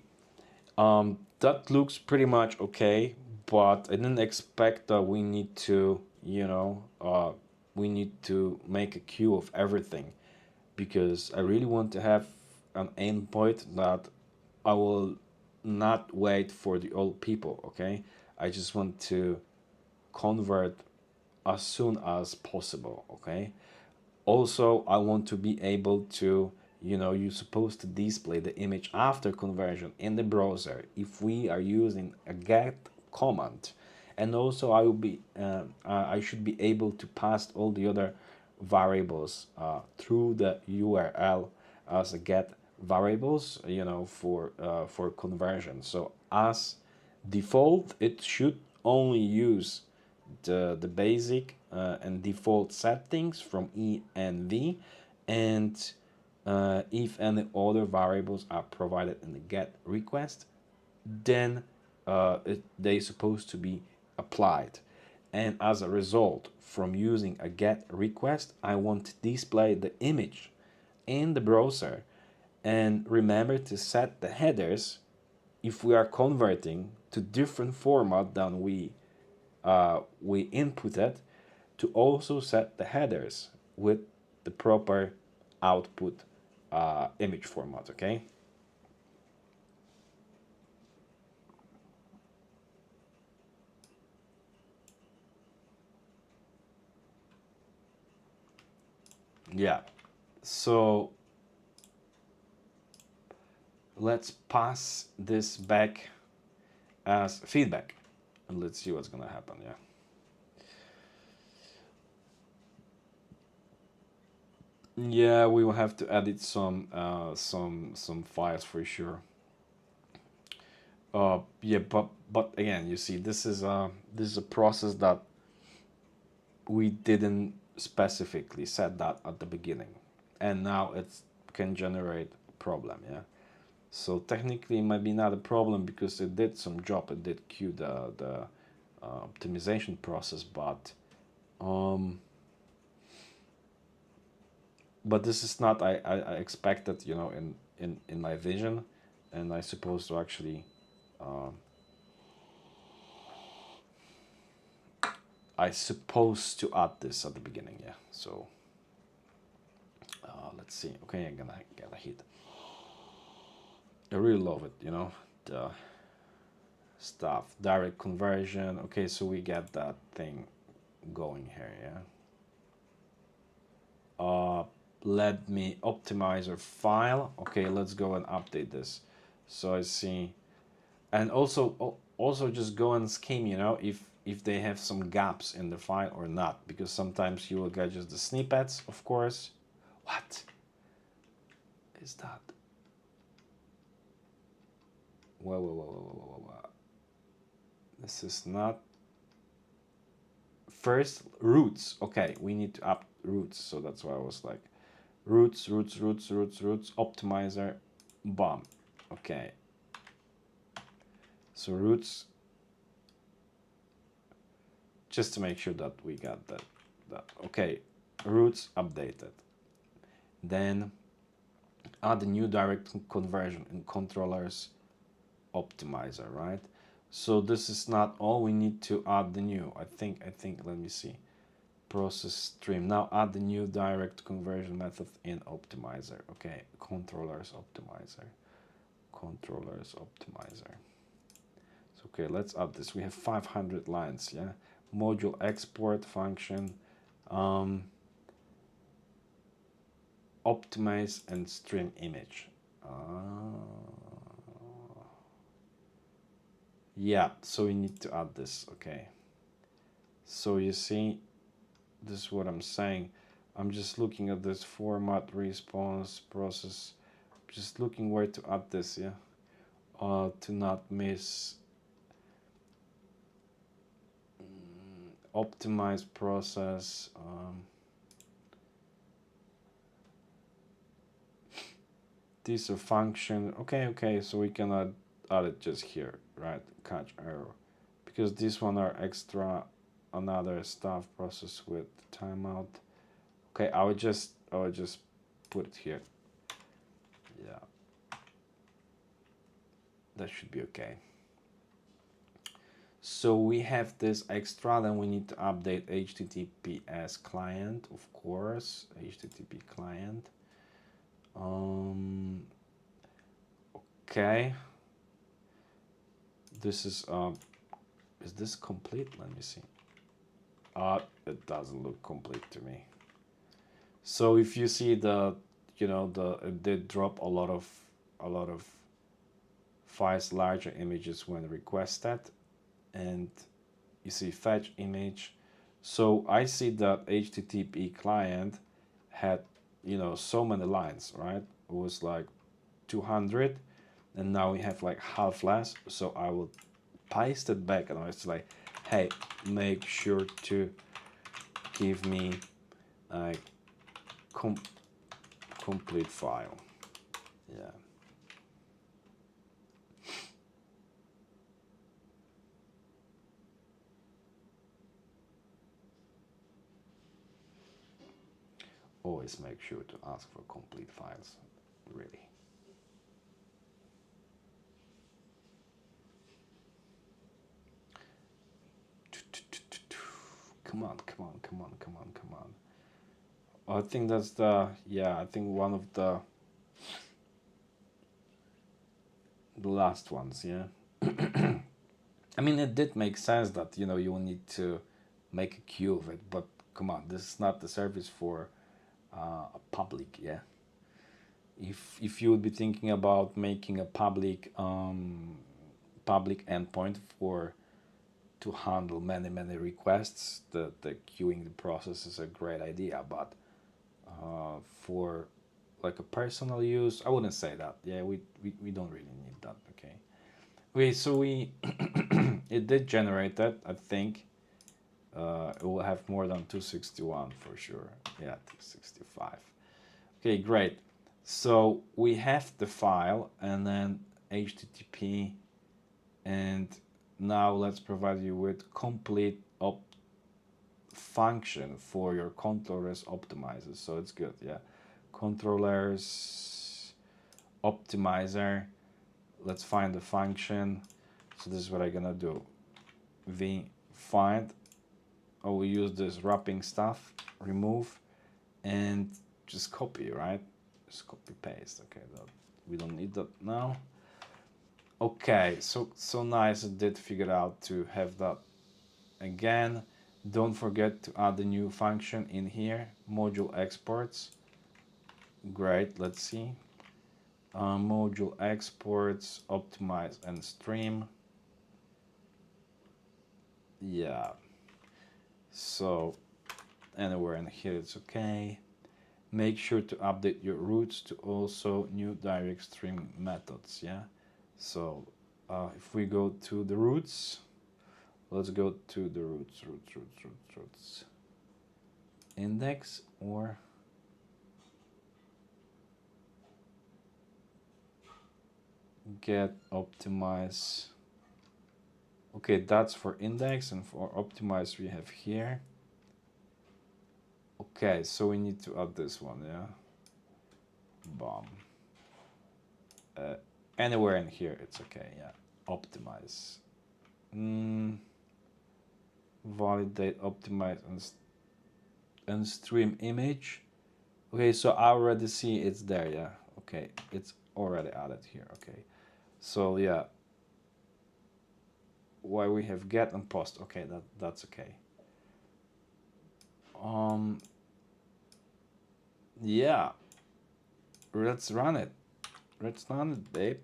that looks pretty much okay, but I didn't expect that we need to, we need to make a queue of everything, because I really want to have an endpoint that I will not wait for the old people. Okay, I just want to convert as soon as possible. Okay, also I want to be able to, you're supposed to display the image after conversion in the browser if we are using a get command. And also I should be able to pass all the other variables through the URL as a get variables, for conversion. So as default, it should only use the basic and default settings from E and V, and if any other variables are provided in the get request, then they supposed to be applied. And as a result, from using a get request, I want to display the image in the browser, and remember to set the headers if we are converting to different format than we inputted, to also set the headers with the proper output image format, okay? Yeah, so let's pass this back as feedback and let's see what's gonna happen. Yeah. Yeah, we will have to edit some files for sure. Yeah, but again, you see, this is a process that we didn't specifically set that at the beginning, and now it can generate a problem. Yeah. So technically, it might be not a problem because it did some job. It did queue the optimization process, um, but this is not I expected, you know, in my vision, and I supposed to actually um, I supposed to add this at the beginning. Yeah. So let's see. Okay, I'm gonna get a hit. I really love it. You know, the stuff, direct conversion. Okay, so we get that thing going here. Yeah. uh, let me optimize our file. Okay, let's go and update this. So I see, and also just go and skim, you know, if they have some gaps in the file or not, because sometimes you will get just the snippets, of course. What is that? Whoa. This is not first roots. Okay, we need to up roots, so that's why I was like roots optimizer, bomb. Okay, so roots, just to make sure that we got that. Okay, roots updated. Then add a new direct conversion in controllers optimizer, right? So this is not all. We need to add the new. I think. Let me see. Process stream. Now add the new direct conversion method in optimizer. Okay, controllers optimizer. Controllers optimizer. So okay, let's add this. We have 500 lines. Yeah, module export function. Um, optimize and stream image. Yeah, so we need to add this. Okay, so you see, this is what I'm saying. I'm just looking at this format response process, just looking where to add this. Yeah, to not miss optimize process. These are function. Okay, so we can add it just here, right? Catch error, because these one are extra, another stuff process with timeout. Okay, I would just put it here. Yeah, that should be okay. So we have this extra, then we need to update HTTPS client, of course, HTTP client. Okay, this is this complete? Let me see. It doesn't look complete to me. So if you see the, you know, the it did drop a lot of files, larger images when requested, and you see fetch image. So I see that HTTP client had, you know, so many lines, right? It was like 200, and now we have like half less. So I will paste it back, and I was like, hey, make sure to give me a com complete file. Yeah. Always make sure to ask for complete files, really. Come on. I think that's the, yeah, I think one of the last ones, yeah. I mean, it did make sense that, you will need to make a queue of it, but come on, this is not the service for a public, yeah. If you would be thinking about making a public endpoint for to handle many requests, the queuing process is a great idea, but for like a personal use, I wouldn't say that. Yeah, we don't really need that. Okay. Okay, so we it did generate that. I think it will have more than 261 for sure. Yeah, 265. Okay, great. So we have the file and then HTTP, and now let's provide you with complete function for your controllers optimizers. So it's good, yeah. Controllers optimizer. Let's find the function. So this is what I'm gonna do. V find. Oh, we use this wrapping stuff. Remove and just copy, right? Just copy paste. Okay, we don't need that now. Okay, so nice. It did figure out to have that again. Don't forget to add the new function in here, module exports. Great, let's see. Module exports, optimize and stream. Yeah, so anywhere in here it's okay. Make sure to update your routes to also new direct stream methods, yeah. So if we go to the routes, let's go to the routes index, or get optimize. Okay, that's for index, and for optimize we have here. Okay, so we need to add this one, yeah. Bomb. Anywhere in here it's okay, yeah. Optimize. Validate, optimize, and stream image. Okay, so I already see it's there, yeah. Okay, it's already added here. Okay, so yeah, why we have get and post. Okay, that's okay. Yeah, let's run it. Let's run it, babe.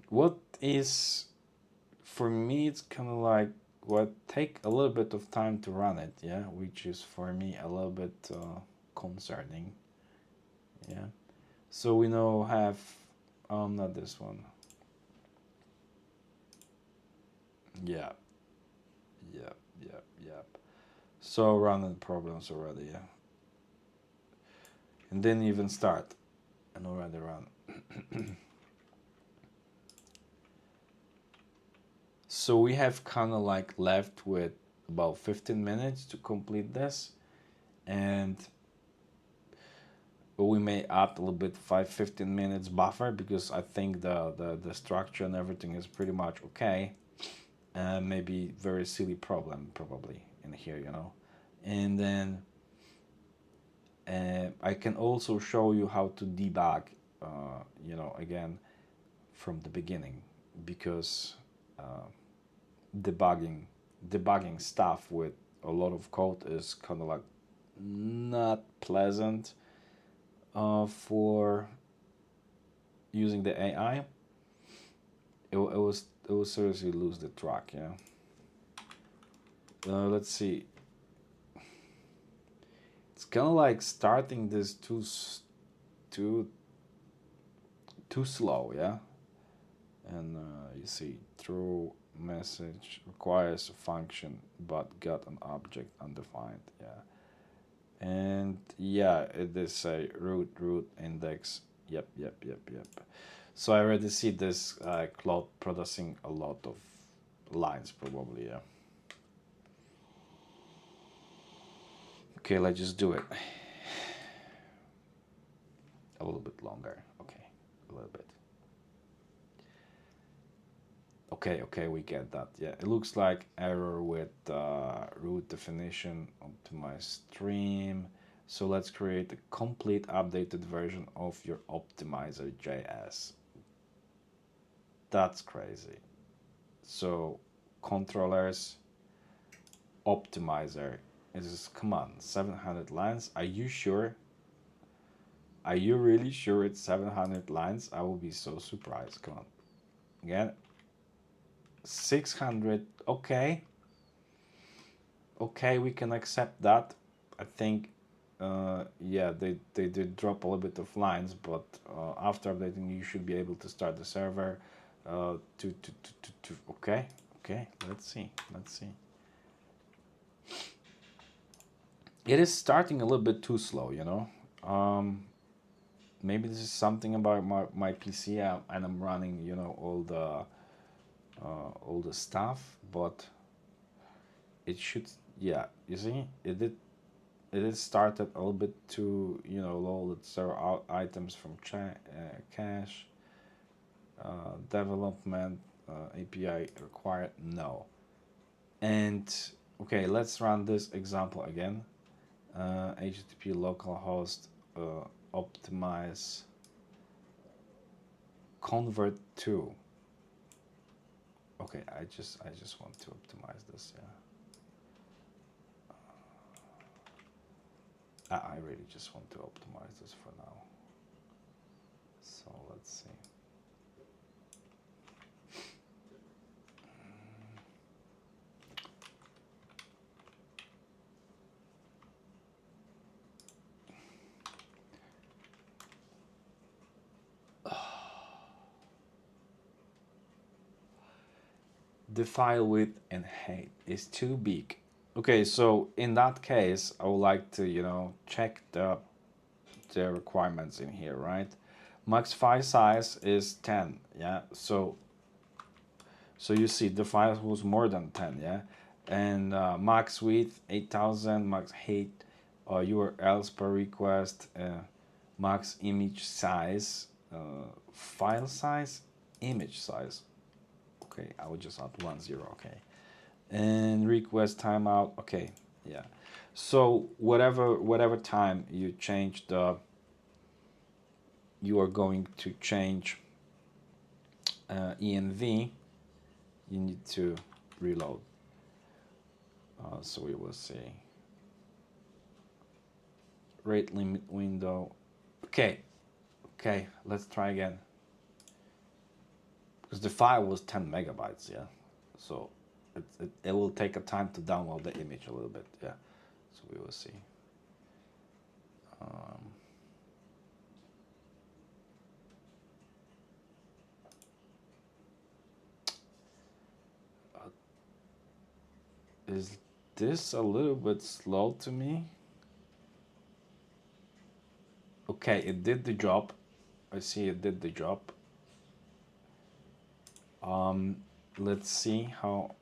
What is, for me, it's kind of like what take a little bit of time to run it, yeah, which is for me a little bit concerning, yeah. So we now have, not this one. Yeah, yeah. So running problems already, yeah. And didn't even start, and already run. So we have kind of like left with about 15 minutes to complete this, and we may add a little bit 15 minutes buffer, because I think the structure and everything is pretty much okay. Maybe very silly problem probably in here, and then I can also show you how to debug, again from the beginning, because debugging debugging stuff with a lot of code is kind of like not pleasant for using the AI. It was seriously lose the track, yeah. Let's see. It's kind of like starting this too too slow, yeah. And you see, through message requires a function but got an object undefined, yeah. And yeah, it is a root index. Yep. So I already see this Claude producing a lot of lines probably, yeah. Okay, let's just do it a little bit longer. Okay, a little bit. Okay, we get that. Yeah, it looks like error with root definition optimize stream. So let's create a complete updated version of your optimizer JS. That's crazy. So controllers optimizer is, come on, 700 lines. Are you sure? Are you really sure it's 700 lines? I will be so surprised. Come on. Again, 600. Okay. Okay, we can accept that. I think, yeah, they did drop a little bit of lines, but after updating, you should be able to start the server. Okay, okay, let's see. Let's see. It is starting a little bit too slow, you know. Maybe this is something about my PC, and I'm running, you know, all the stuff, but it should, yeah, you see, it is started a little bit too, you know, loaded several items from cache, development, API required, no. And okay, let's run this example again. HTTP localhost, optimize, convert to. Okay, I just want to optimize this, yeah. I really just want to optimize this for now. So let's see. The file width and height is too big. Okay, so in that case, I would like to, you know, check the requirements in here, right? Max file size is 10, yeah. So you see the file was more than 10, yeah. And max width 8000, max height, URLs per request, max image size, file size, image size. Okay, I will just add 10. Okay, and request timeout. Okay, yeah. So whatever time you change the, you are going to change env, you need to reload. So we will see rate limit window. Okay, okay, let's try again, because the file was 10 megabytes, yeah. So it will take a time to download the image a little bit, yeah. So we will see. Is this a little bit slow to me? Okay, it did the job. I see it did the job. Let's see how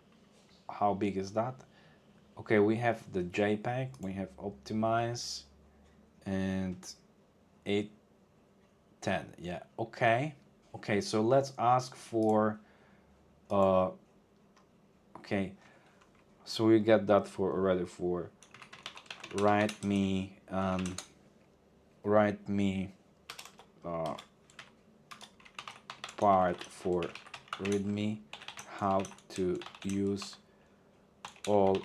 big is that. Okay, we have the JPEG, we have optimize, and 810. Yeah, okay. Okay, so let's ask for uh okay, so we get that for already for write me uh part for readme, how to use all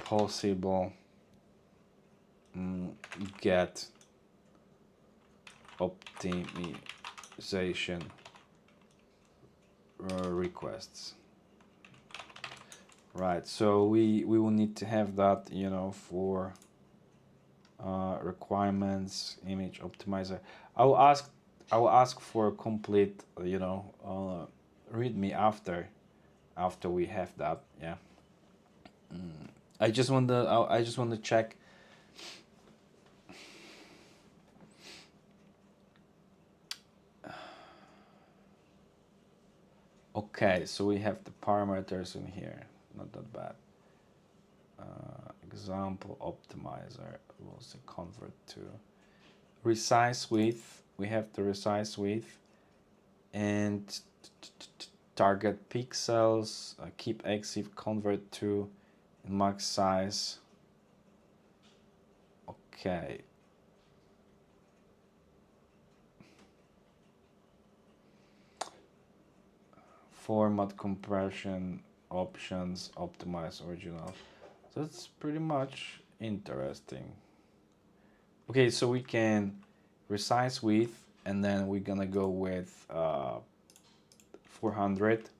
possible get optimization requests. Right, so we will need to have that, you know, for requirements, image optimizer. I will ask for a complete, you know, readme after we have that. Yeah. I just want to I just want to check. Okay, so we have the parameters in here. Not that bad. Example optimizer. We'll say convert to resize width. We have the resize width, and target pixels, keep exif, convert to max size. Okay. Format compression options, optimize original. That's pretty much interesting. Okay, so we can resize width, and then we're gonna go with 400.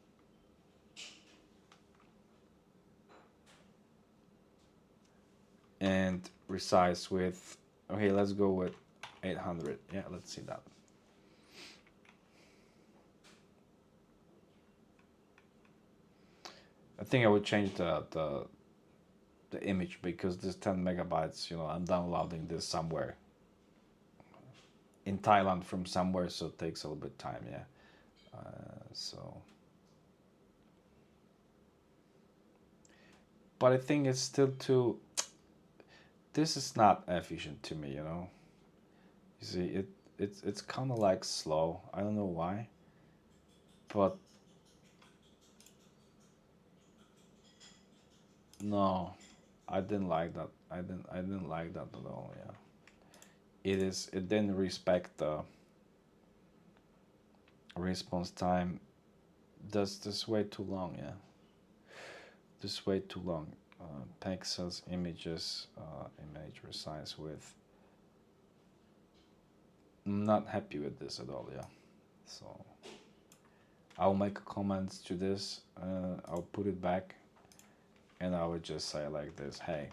And resize width. Okay, let's go with 800. Yeah, let's see that. I think I would change the image because this 10 megabytes, I'm downloading this somewhere in Thailand from somewhere, so it takes a little bit of time, yeah. So, but I think it's still too. This is not efficient to me. You see, it's kind of like slow. I don't know why, but no, I didn't like that. I didn't like that at all. Yeah, it didn't respect the response time. This way too long. Yeah, this way too long. Pixels, images, image resize width. I'm not happy with this at all. Yeah, so I'll make comments to this. I'll put it back, and I would just say like this. Hey,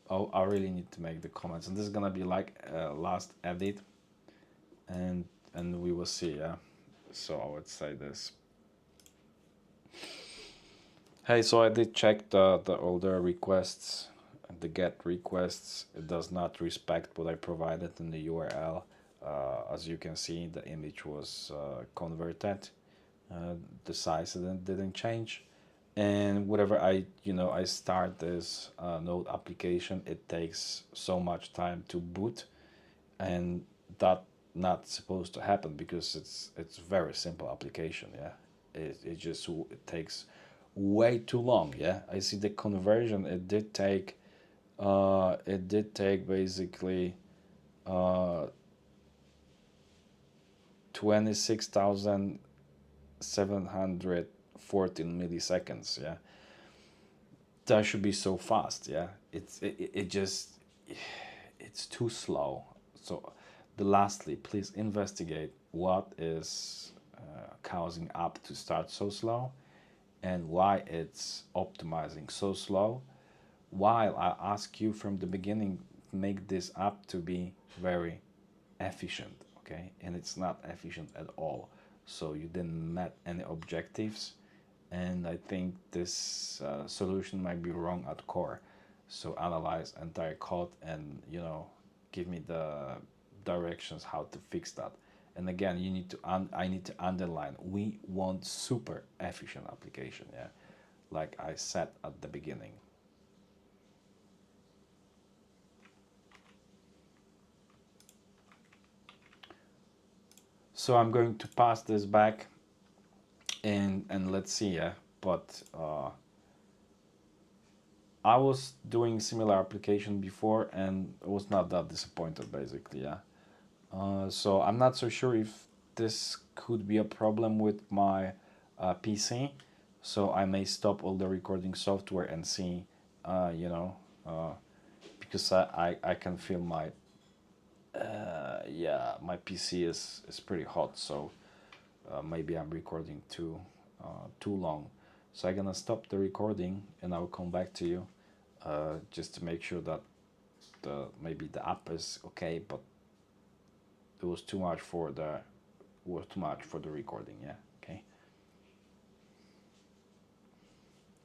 oh, I really need to make the comments, and this is gonna be like last edit, and we will see. Yeah, so I would say this. Hey, so I did check the older requests, the get requests. It does not respect what I provided in the URL. As you can see, the image was converted. The size didn't change, and whatever I start this node application, it takes so much time to boot, and that not supposed to happen because it's very simple application. Yeah, it takes way too long. Yeah, I see the conversion. It did take basically uh 26,714 milliseconds. Yeah, that should be so fast. Yeah, it just it's too slow. So, lastly, please investigate what is causing app to start so slow, and why it's optimizing so slow. While I ask you from the beginning, make this app to be very efficient, okay? And it's not efficient at all. So you didn't met any objectives, and I think this solution might be wrong at core. So analyze entire code, and give me the directions how to fix that. And again, I need to underline, we want super efficient application, yeah, like I said at the beginning. So I'm going to pass this back, and let's see, yeah. But I was doing similar application before, and I was not that disappointed, basically, yeah. So I'm not so sure if this could be a problem with my PC. So I may stop all the recording software and see, uh, because I can feel my yeah, my PC is pretty hot. So maybe I'm recording too long. So I'm gonna stop the recording, and I'll come back to you just to make sure that maybe the app is okay, but it was too much for the recording. Yeah. Okay.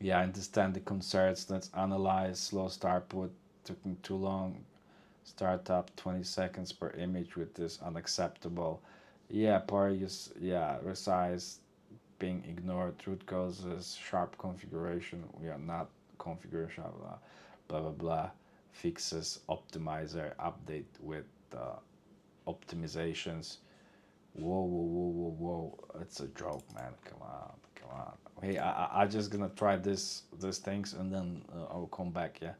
Yeah, I understand the concerns. Let's analyze. Slow start put taking too long. Startup 20 seconds per image with this unacceptable. Yeah, parties. Yeah, resize being ignored. Root causes. Sharp configuration. We are not configuration. Blah blah blah. Blah. Fixes. Optimizer update with optimizations. Whoa, whoa, whoa, whoa, whoa! It's a joke, man. Come on, come on. Hey, I just gonna try these things, and then I'll come back. Yeah,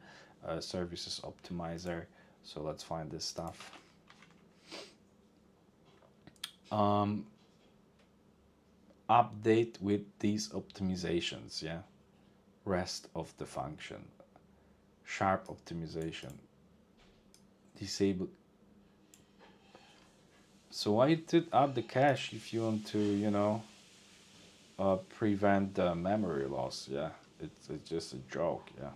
services optimizer. So let's find this stuff. Um, Update with these optimizations. Yeah, rest of the function. Sharp optimization. Disable. So why did add the cache if you want to, prevent the memory loss? Yeah, it's just a joke. Yeah,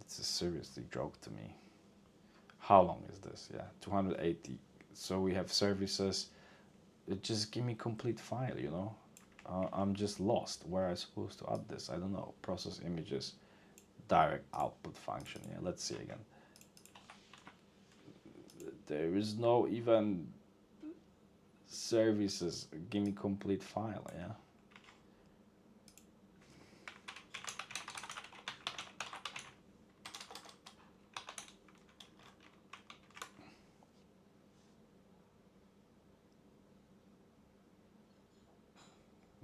it's a seriously joke to me. How long is this? Yeah, 280. So we have services. It just give me complete file. I'm just lost. Where I supposed to add this? I don't know. Process images, direct output function. Yeah, let's see again. There is no even services. Give me complete file. Yeah.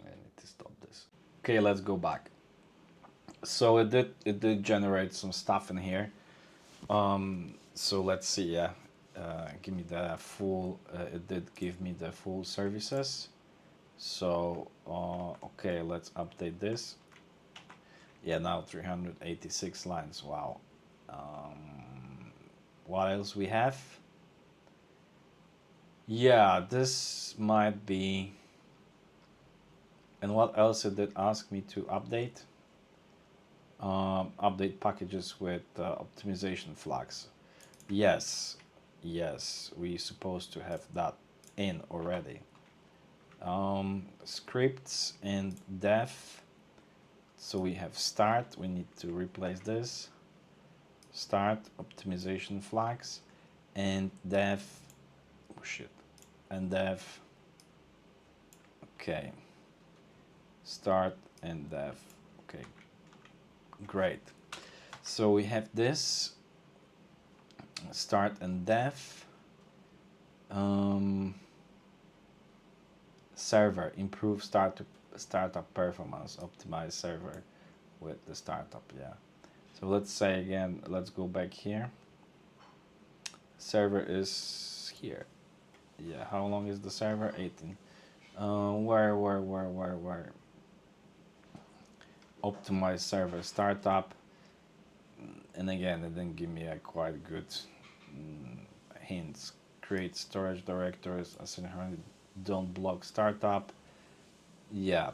I need to stop this. Okay, let's go back. So it did generate some stuff in here. So let's see. Yeah, give me the full. It did give me the full services. So okay, let's update this. Yeah, now 386 lines. Wow. What else we have? Yeah, this might be. And what else it did ask me to update? Update packages with optimization flags. Yes, yes, we supposed to have that in already. Scripts and def. So we have start. We need to replace this. Start optimization flags and def. Oh shit. And def. Okay. Start and def. Okay. Great. So we have this start and def. Server improve startup performance, optimize server with the startup. Yeah. So let's say again. Let's go back here. Server is here. Yeah. How long is the server? 18. Where? Optimize server startup. And again, it didn't give me a quite good hints. Create storage directories, asynchronous, don't block startup. Yeah.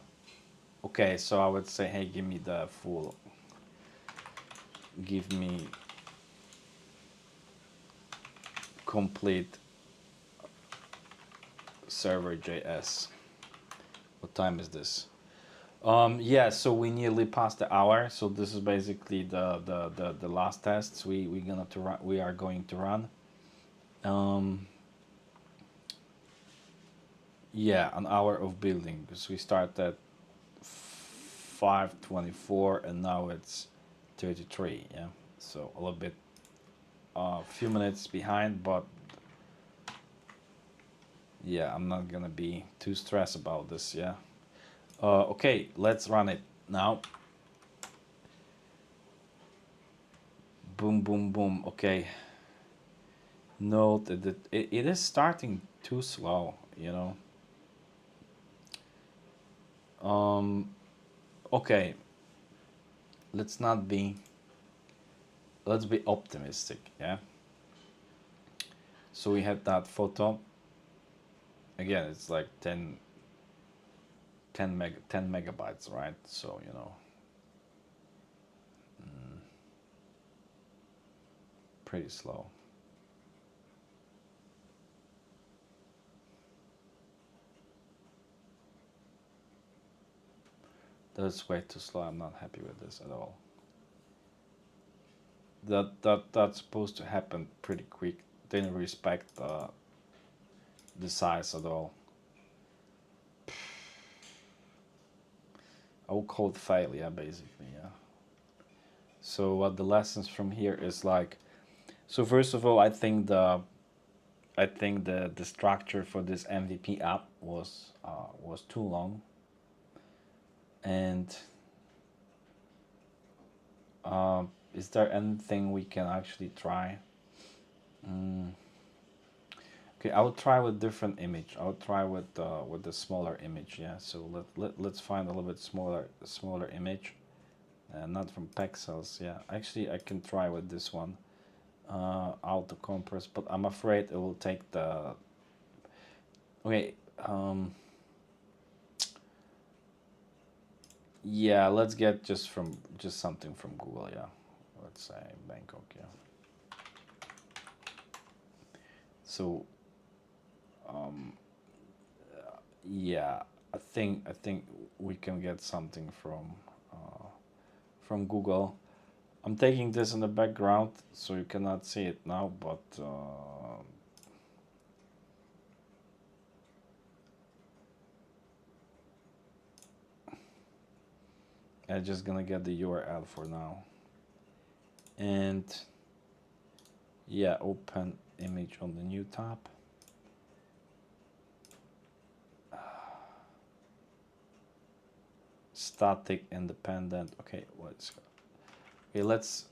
Okay, so I would say, hey, give me the full. Give me complete server JS. What time is this? Yeah, so we nearly passed the hour. So this is basically the last tests we are going to run. Yeah, an hour of building because we started at 5:24 and now it's 33. Yeah, so a little bit, a few minutes behind, but yeah, I'm not gonna be too stressed about this. Yeah. Okay, let's run it now. Boom, boom, boom. Okay. Note that it is starting too slow. Um. Okay. Let's not be. Let's be optimistic. Yeah. So we had that photo. Again, it's like 10 megabytes, right? So pretty slow. That's way too slow. I'm not happy with this at all. That's supposed to happen pretty quick. Didn't respect the size at all. I will call it fail, yeah, basically, yeah. So what the lessons from here is like, so first of all, I think I think the structure for this MVP app was too long, and is there anything we can actually try? Okay, I'll try with different image. I'll try with the smaller image. Yeah, so let's find a little bit smaller image, not from pixels. Yeah, actually I can try with this one, auto compress, but I'm afraid it will take the. Okay, yeah, let's get just something from Google. Yeah, let's say Bangkok. Yeah. So yeah, I think we can get something from Google. I'm taking this in the background, so you cannot see it now, but I'm just gonna get the URL for now. And yeah, open image on the new tab. Static independent. Okay, okay, let's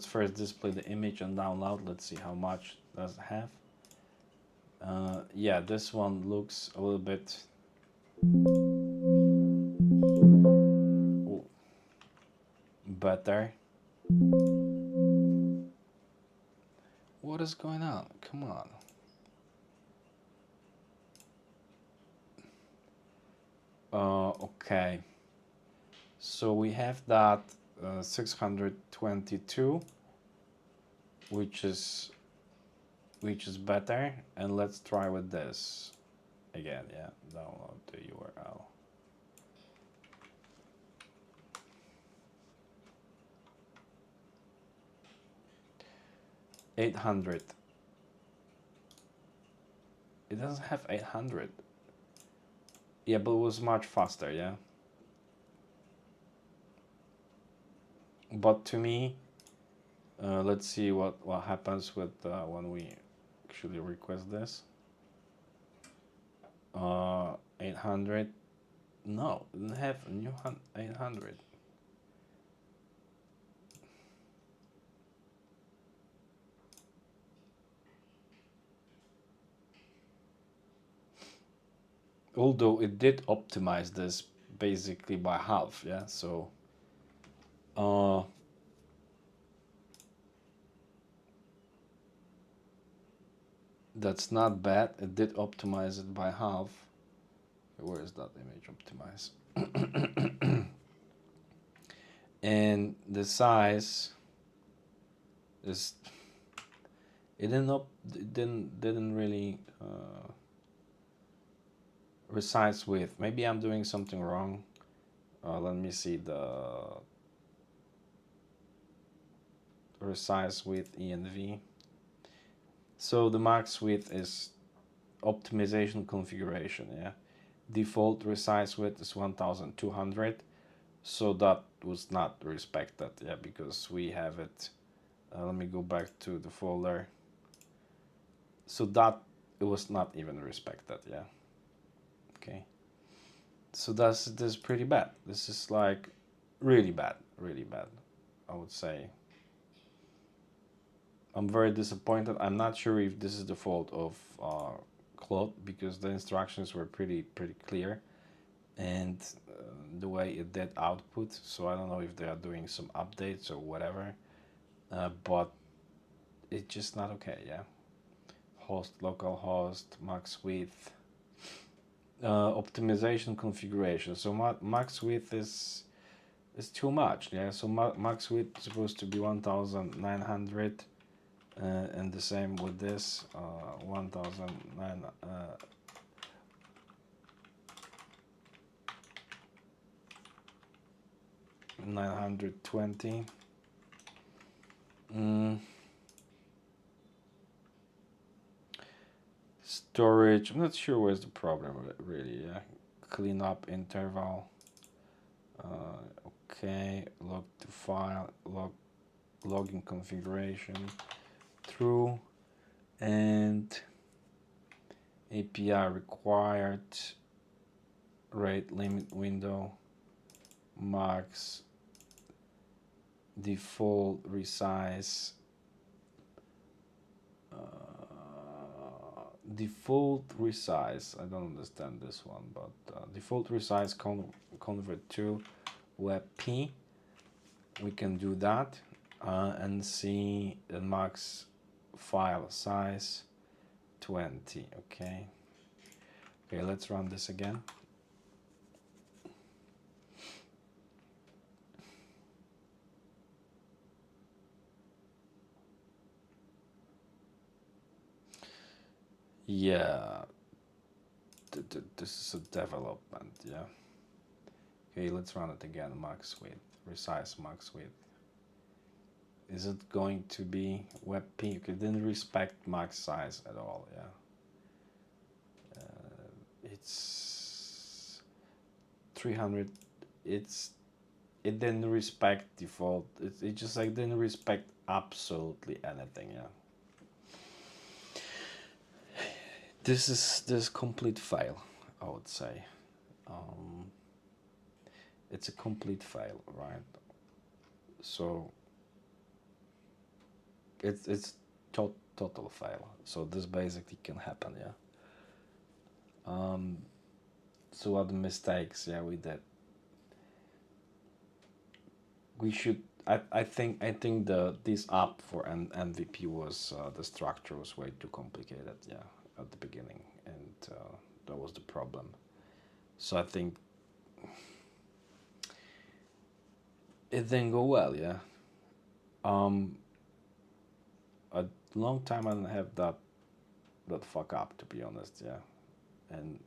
first display the image and download. Let's see how much does it have. Yeah, this one looks a little bit better. What is going on? Come on. Okay. So we have that 622, which is better, and let's try with this again. Yeah, download the URL. 800. It doesn't have 800. Yeah, but it was much faster. Yeah, but to me, let's see what happens with when we actually request this. 800. No, it didn't have a new 800. Although it did optimize this basically by half. Yeah, so uh, that's not bad. It did optimize it by half. Where is that image optimize? And the size is it didn't really resize with. Maybe I'm doing something wrong. Let me see the resize with env. So the max width is optimization configuration. Yeah, default resize width is 1200. So that was not respected. Yeah, because we have it. Let me go back to the folder. So that it was not even respected. Yeah. Okay. So this is pretty bad. This is like really bad, really bad. I would say. I'm very disappointed. I'm not sure if this is the fault of Claude, because the instructions were pretty clear, and the way it did output. So I don't know if they are doing some updates or whatever, but it's just not okay. Yeah. Host, localhost, max width, optimization configuration. So max width is too much. Yeah. So max width is supposed to be 1900. And the same with this 1009 920. Storage, I'm not sure where's the problem really. Yeah, clean up interval. Okay, log to file, login configuration, true. and API required rate limit window max default resize default resize. I don't understand this one, but default resize convert to WebP. We can do that and see the max file size 20. Okay. Okay, let's run this again. Yeah, this is a development, yeah. Okay, let's run it again. Max width, resize max width. Is it going to be WebP? Okay, didn't respect max size at all, yeah. It's 300. It didn't respect default. It just like didn't respect absolutely anything, yeah. This complete fail, I would say. It's a complete fail, right? So it's total fail. So this basically can happen, yeah. So what the mistakes, yeah, we did. We should. I think this app for an MVP was the structure was way too complicated, yeah, at the beginning, and that was the problem. So I think it didn't go well, yeah. Um, a long time I didn't have that fuck up, to be honest, yeah, and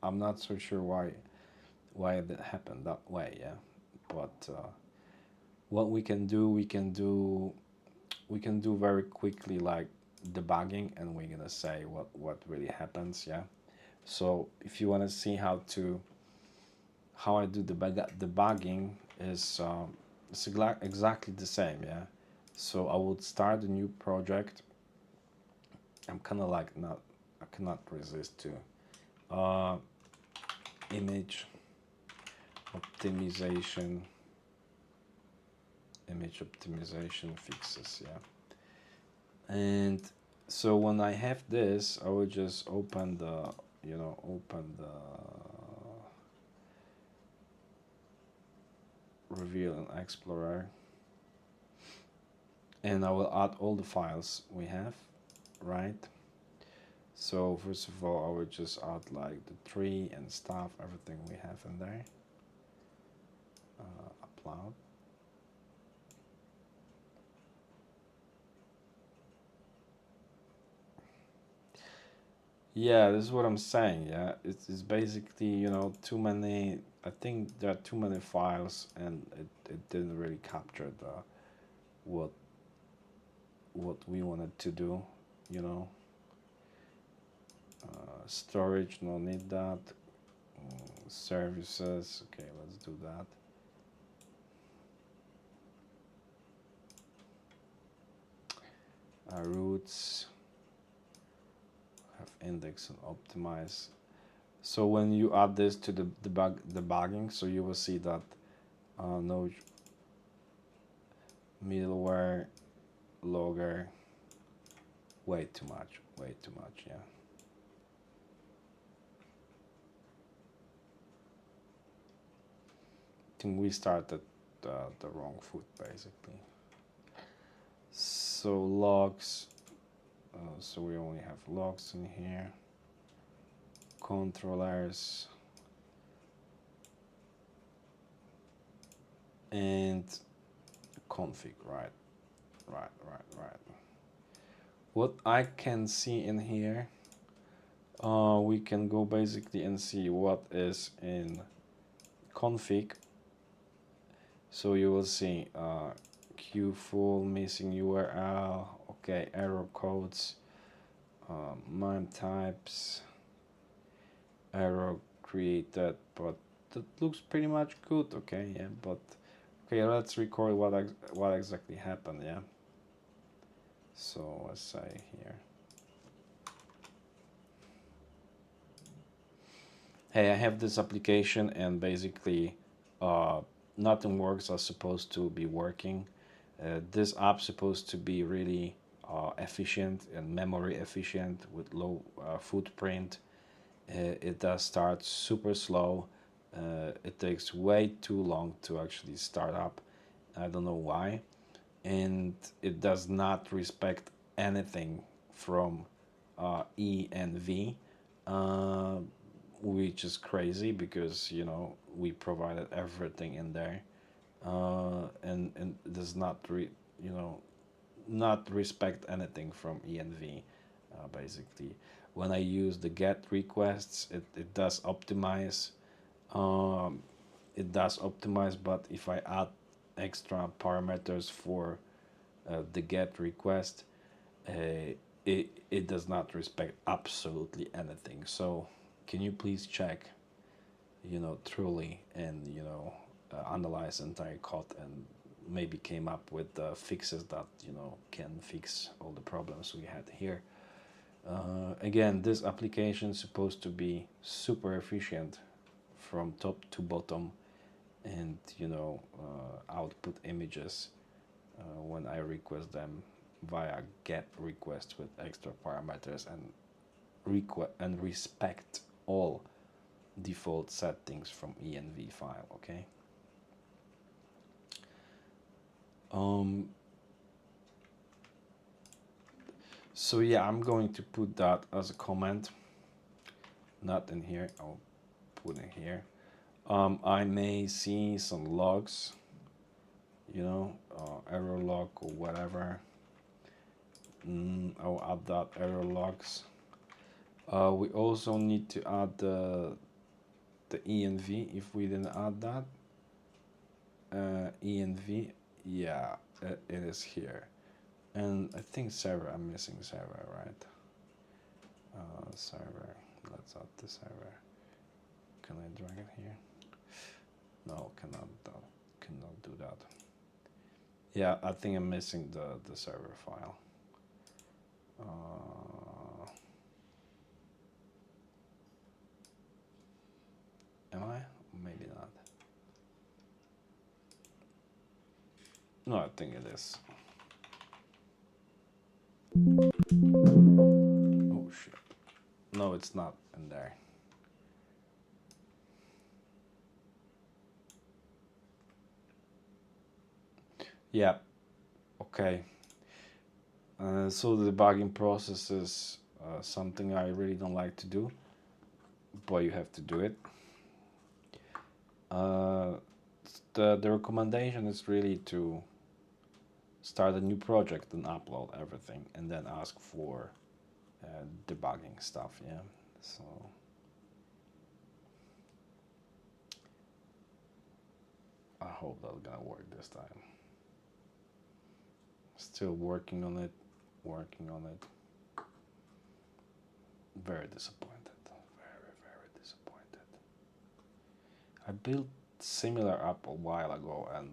I'm not so sure why that happened that way, yeah, but what we can do very quickly like debugging, and we're gonna say what really happens, yeah. So if you want to see how I do debugging is it's exactly the same, yeah. So I would start a new project. I'm kind of like not I cannot resist to uh, image optimization fixes, yeah. And so when I have this, I will just open the reveal and explorer, and I will add all the files we have, right? So first of all, I will just add like the tree and stuff, everything we have in there. Upload. Yeah, this is what I'm saying. Yeah, it's basically too many. I think there are too many files, and it didn't really capture the what what we wanted to do. You know, storage, no need that. Services, okay, let's do that. Roots have index and optimize. So when you add this to the debugging, so you will see that no middleware logger, way too much, yeah. I think we started the wrong foot basically. So logs, so we only have logs in here. Controllers and config, right. What I can see in here, we can go basically and see what is in config. So you will see queue full, missing URL, okay, error codes, MIME types, error created, but that looks pretty much good, okay, yeah, but okay, let's record what exactly happened, yeah. So let's say here hey, I have this application and basically uh, nothing works as supposed to be working. This app's supposed to be really efficient and memory efficient with low footprint. It does start super slow. It takes way too long to actually start up. I don't know why. And it does not respect anything from E and V, uh, which is crazy because we provided everything in there, and does not you know not respect anything from E and V. Basically, when I use the get requests, it does optimize. Um, it does optimize, but if I add extra parameters for the get request, it does not respect absolutely anything. So can you please check, truly, and analyze entire code and maybe came up with fixes that can fix all the problems we had here. Again, this application is supposed to be super efficient from top to bottom, and output images when I request them via get request with extra parameters, and respect all default settings from env file. Okay. um so yeah, I'm going to put that as a comment, not in here. I'll put it here. I may see some logs, error log or whatever. I'll add that error logs. We also need to add the env if we didn't add that. Env, yeah, it is here. And I think server, I'm missing server, right? Server, let's add the server. Can I drag it here? No, cannot do that. Yeah, I think I'm missing the server file. Am I? Maybe not. No, I think it is. Oh shit. No, it's not in there. Yeah. Okay. So the debugging process is something I really don't like to do, but you have to do it. Uh, the recommendation is really to start a new project and upload everything, and then ask for debugging stuff. Yeah. So I hope that's gonna work this time. Still working on it. Working on it. Very disappointed. Very, very disappointed. I built similar app a while ago and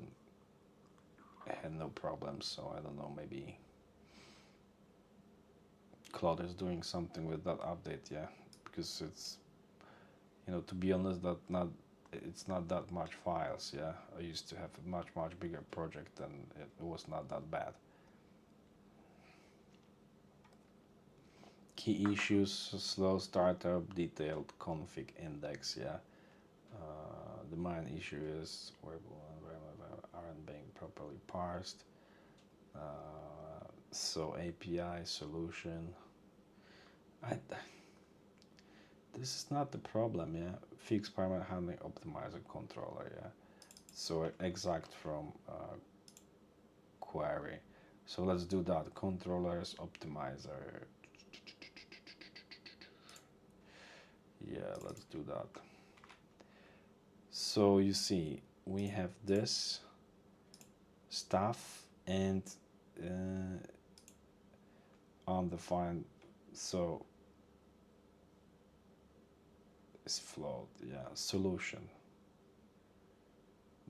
had no problems, so I don't know, maybe Claude is doing something with that update, yeah, because it's, to be honest, that not it's not that much files, yeah. I used to have a much bigger project and it was not that bad. Key issues: slow startup, detailed config index, yeah. The main issue is aren't being properly parsed. So API solution. I, this is not the problem, yeah. Fix parameter handling optimizer controller, yeah. So exact from query. So let's do that. Controllers optimizer. Yeah, let's do that. So you see, we have this stuff and undefined. So it's flawed. Yeah, solution.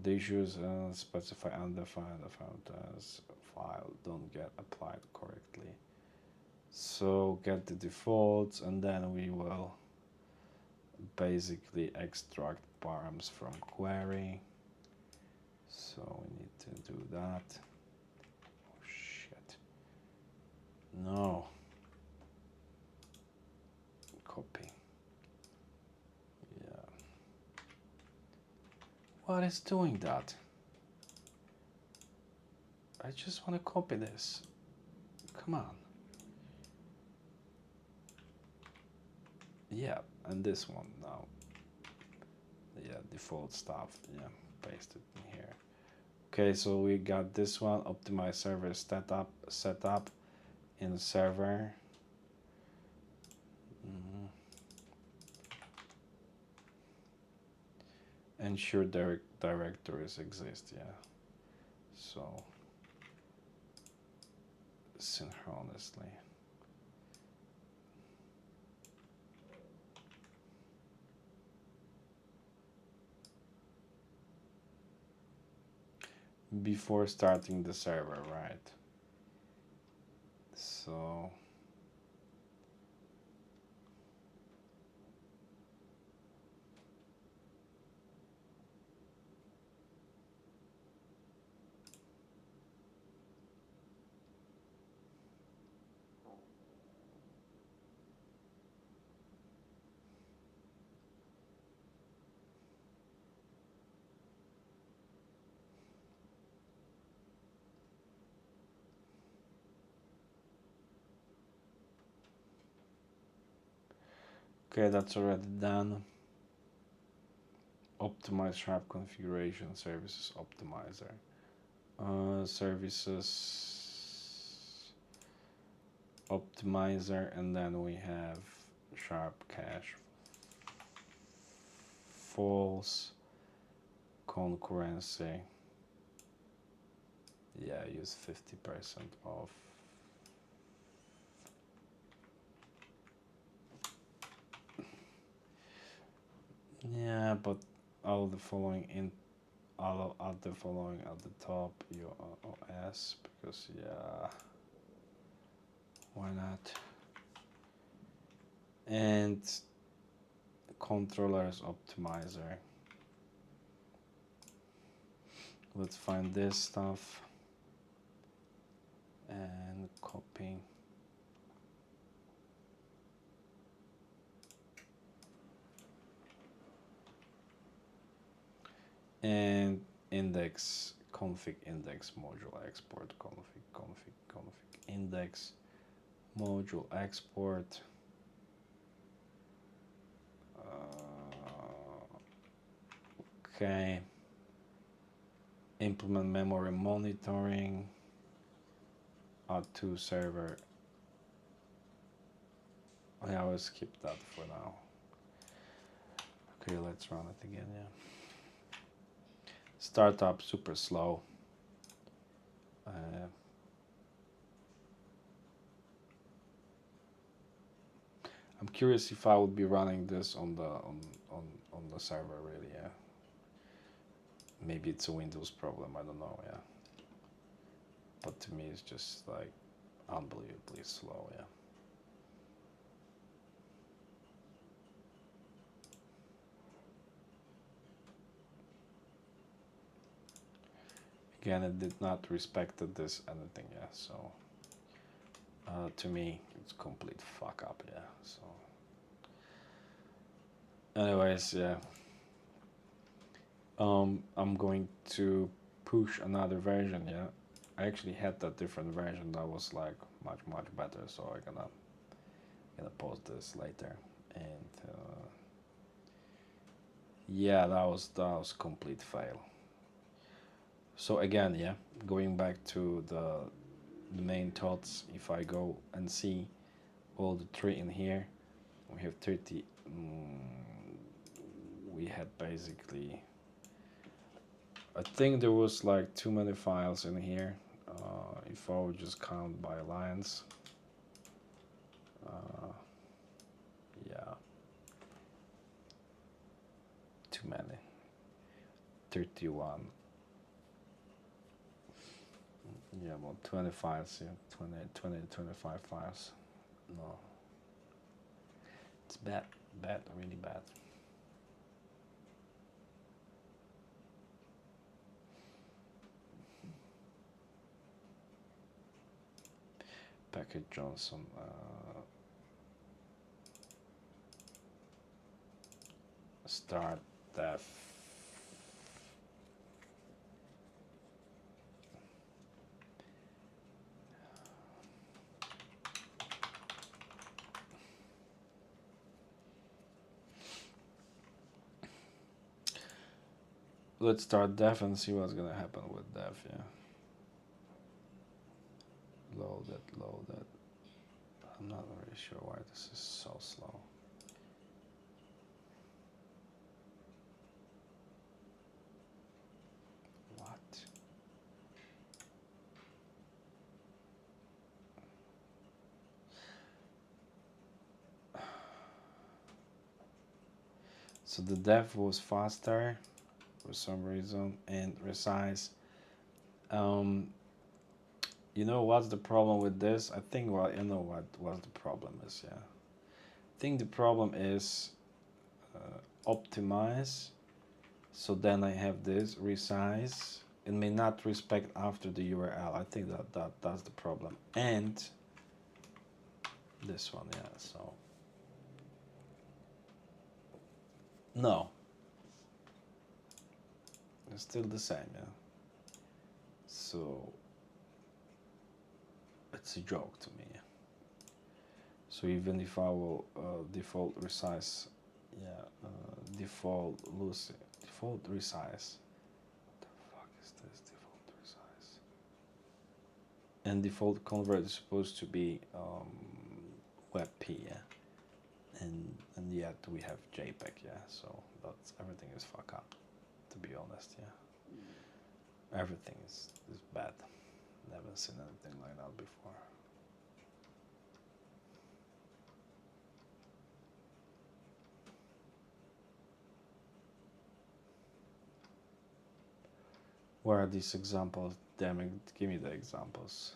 The issues specify undefined as file don't get applied correctly. So get the defaults, and then we will basically extract params from query. So we need to do that. Oh shit. No. Copy. Yeah. What is doing that? I just want to copy this. Come on. Yeah, and this one now. Yeah, default stuff. Yeah, paste it in here. Okay, so we got this one. Optimize server setup in server. Ensure directories exist. Yeah. So synchronously. Before starting the server, right? So okay, that's already done. Optimize sharp configuration services optimizer. Services optimizer, and then we have sharp cache false concurrency. Yeah, use 50% off. Yeah, but all the following the following at the top UOS, because yeah, why not? And controllers optimizer. Let's find this stuff and copy. And index config index module export config index module export. Okay. Implement memory monitoring. Add to server. I will skip that for now. Okay, let's run it again. Yeah. Startup super slow. I'm curious if I would be running this on the server really. Yeah. Maybe it's a Windows problem. I don't know. Yeah. But to me, it's just like unbelievably slow. Yeah. Again, it did not respected this anything. Yeah. So to me, it's complete fuck up. Yeah. So. Anyways, yeah. I'm going to push another version. Yeah. I actually had that different version that was like much better. So I'm gonna post this later. And yeah, that was complete fail. So again, yeah, going back to the main thoughts. If I go and see all the three in here, we have 30. We had basically, I think there was like too many files in here. If I would just count by lines, yeah, too many. 31. Yeah, about 20 files. Yeah, 25 files. No, it's bad, really bad. package Johnson. Start def. Let's start def and see what's gonna happen with def. Yeah. Load it, load it. I'm not really sure why this is so slow. What? So the def was faster for some reason and resize. You know what's the problem with this? I think, well, you know what the problem is. Yeah, I think the problem is optimize. So then I have this resize. It may not respect after the URL. I think that's the problem. And this one, yeah. So no, it's still the same. Yeah. So it's a joke to me. So even if I will default resize, yeah, default loose, default resize. What the fuck is this default resize? And default convert is supposed to be WebP, yeah. And yet we have JPEG, yeah. So that's everything is fuck up, to be honest, yeah. Everything is bad. Never seen anything like that before. Where are these examples? Damn it, give me the examples.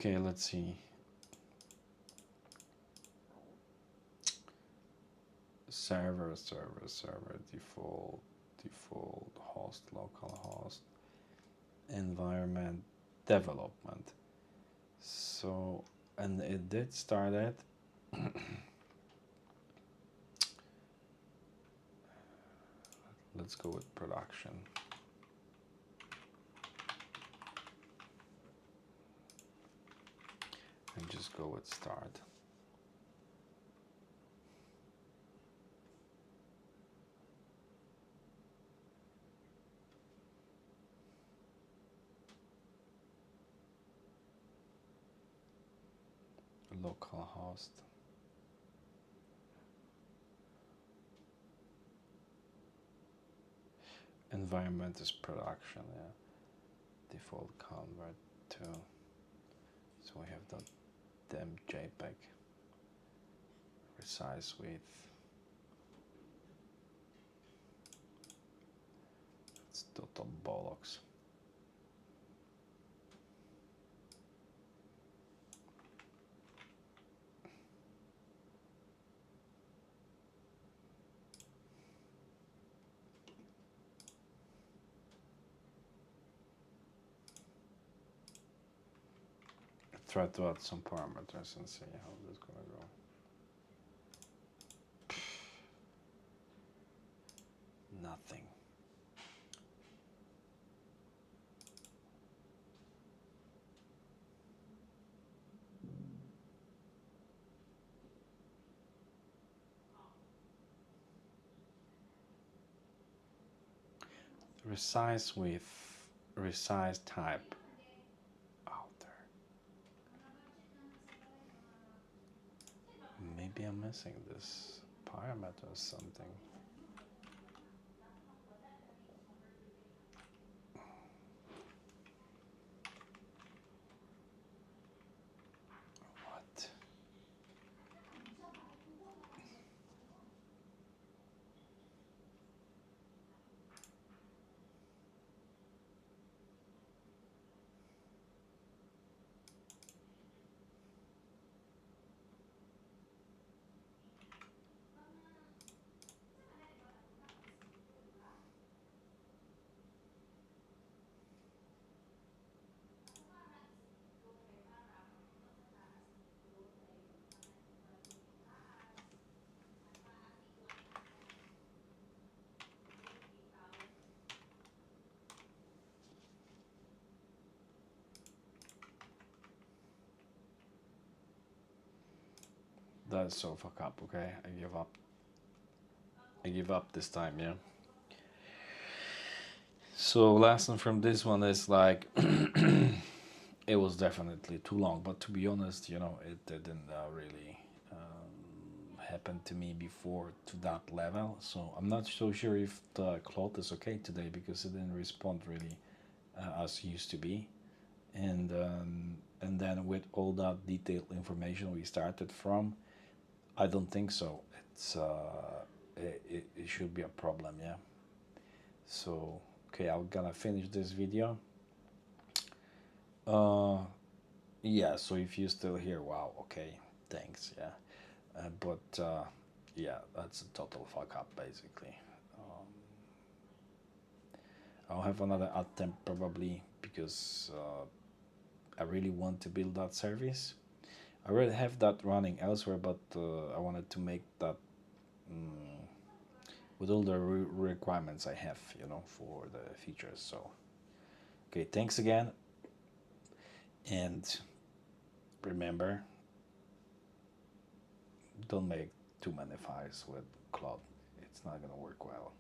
Okay, let's see. Server, default, host, localhost, environment, development. So, and it did start at let's go with production. And just go with start. Localhost. Environment is production, yeah. Default convert to. So we have the dem JPEG. Resize with. It's total bollocks. Try to add some parameters and see how this is gonna go. Nothing. Resize with resize type outer. Maybe I'm missing this parameter or something. What? That's so fuck up. Okay, I give up. I give up this time. Yeah. So lesson from this one is like it was definitely too long, but to be honest, it didn't really happen to me before to that level. So I'm not so sure if the Claude is okay today because it didn't respond really as it used to be. And then with all that detailed information we started from, I don't think so. It should be a problem, yeah. So okay, I'm gonna finish this video. Uh, yeah. So if you're still here, wow. Okay, thanks. Yeah. But yeah, that's a total fuck up basically. Um, I'll have another attempt probably because I really want to build that service. I already have that running elsewhere, but I wanted to make that mm, with all the requirements I have, for the features. So, okay, thanks again, and remember, don't make too many files with Claude. It's not gonna work well.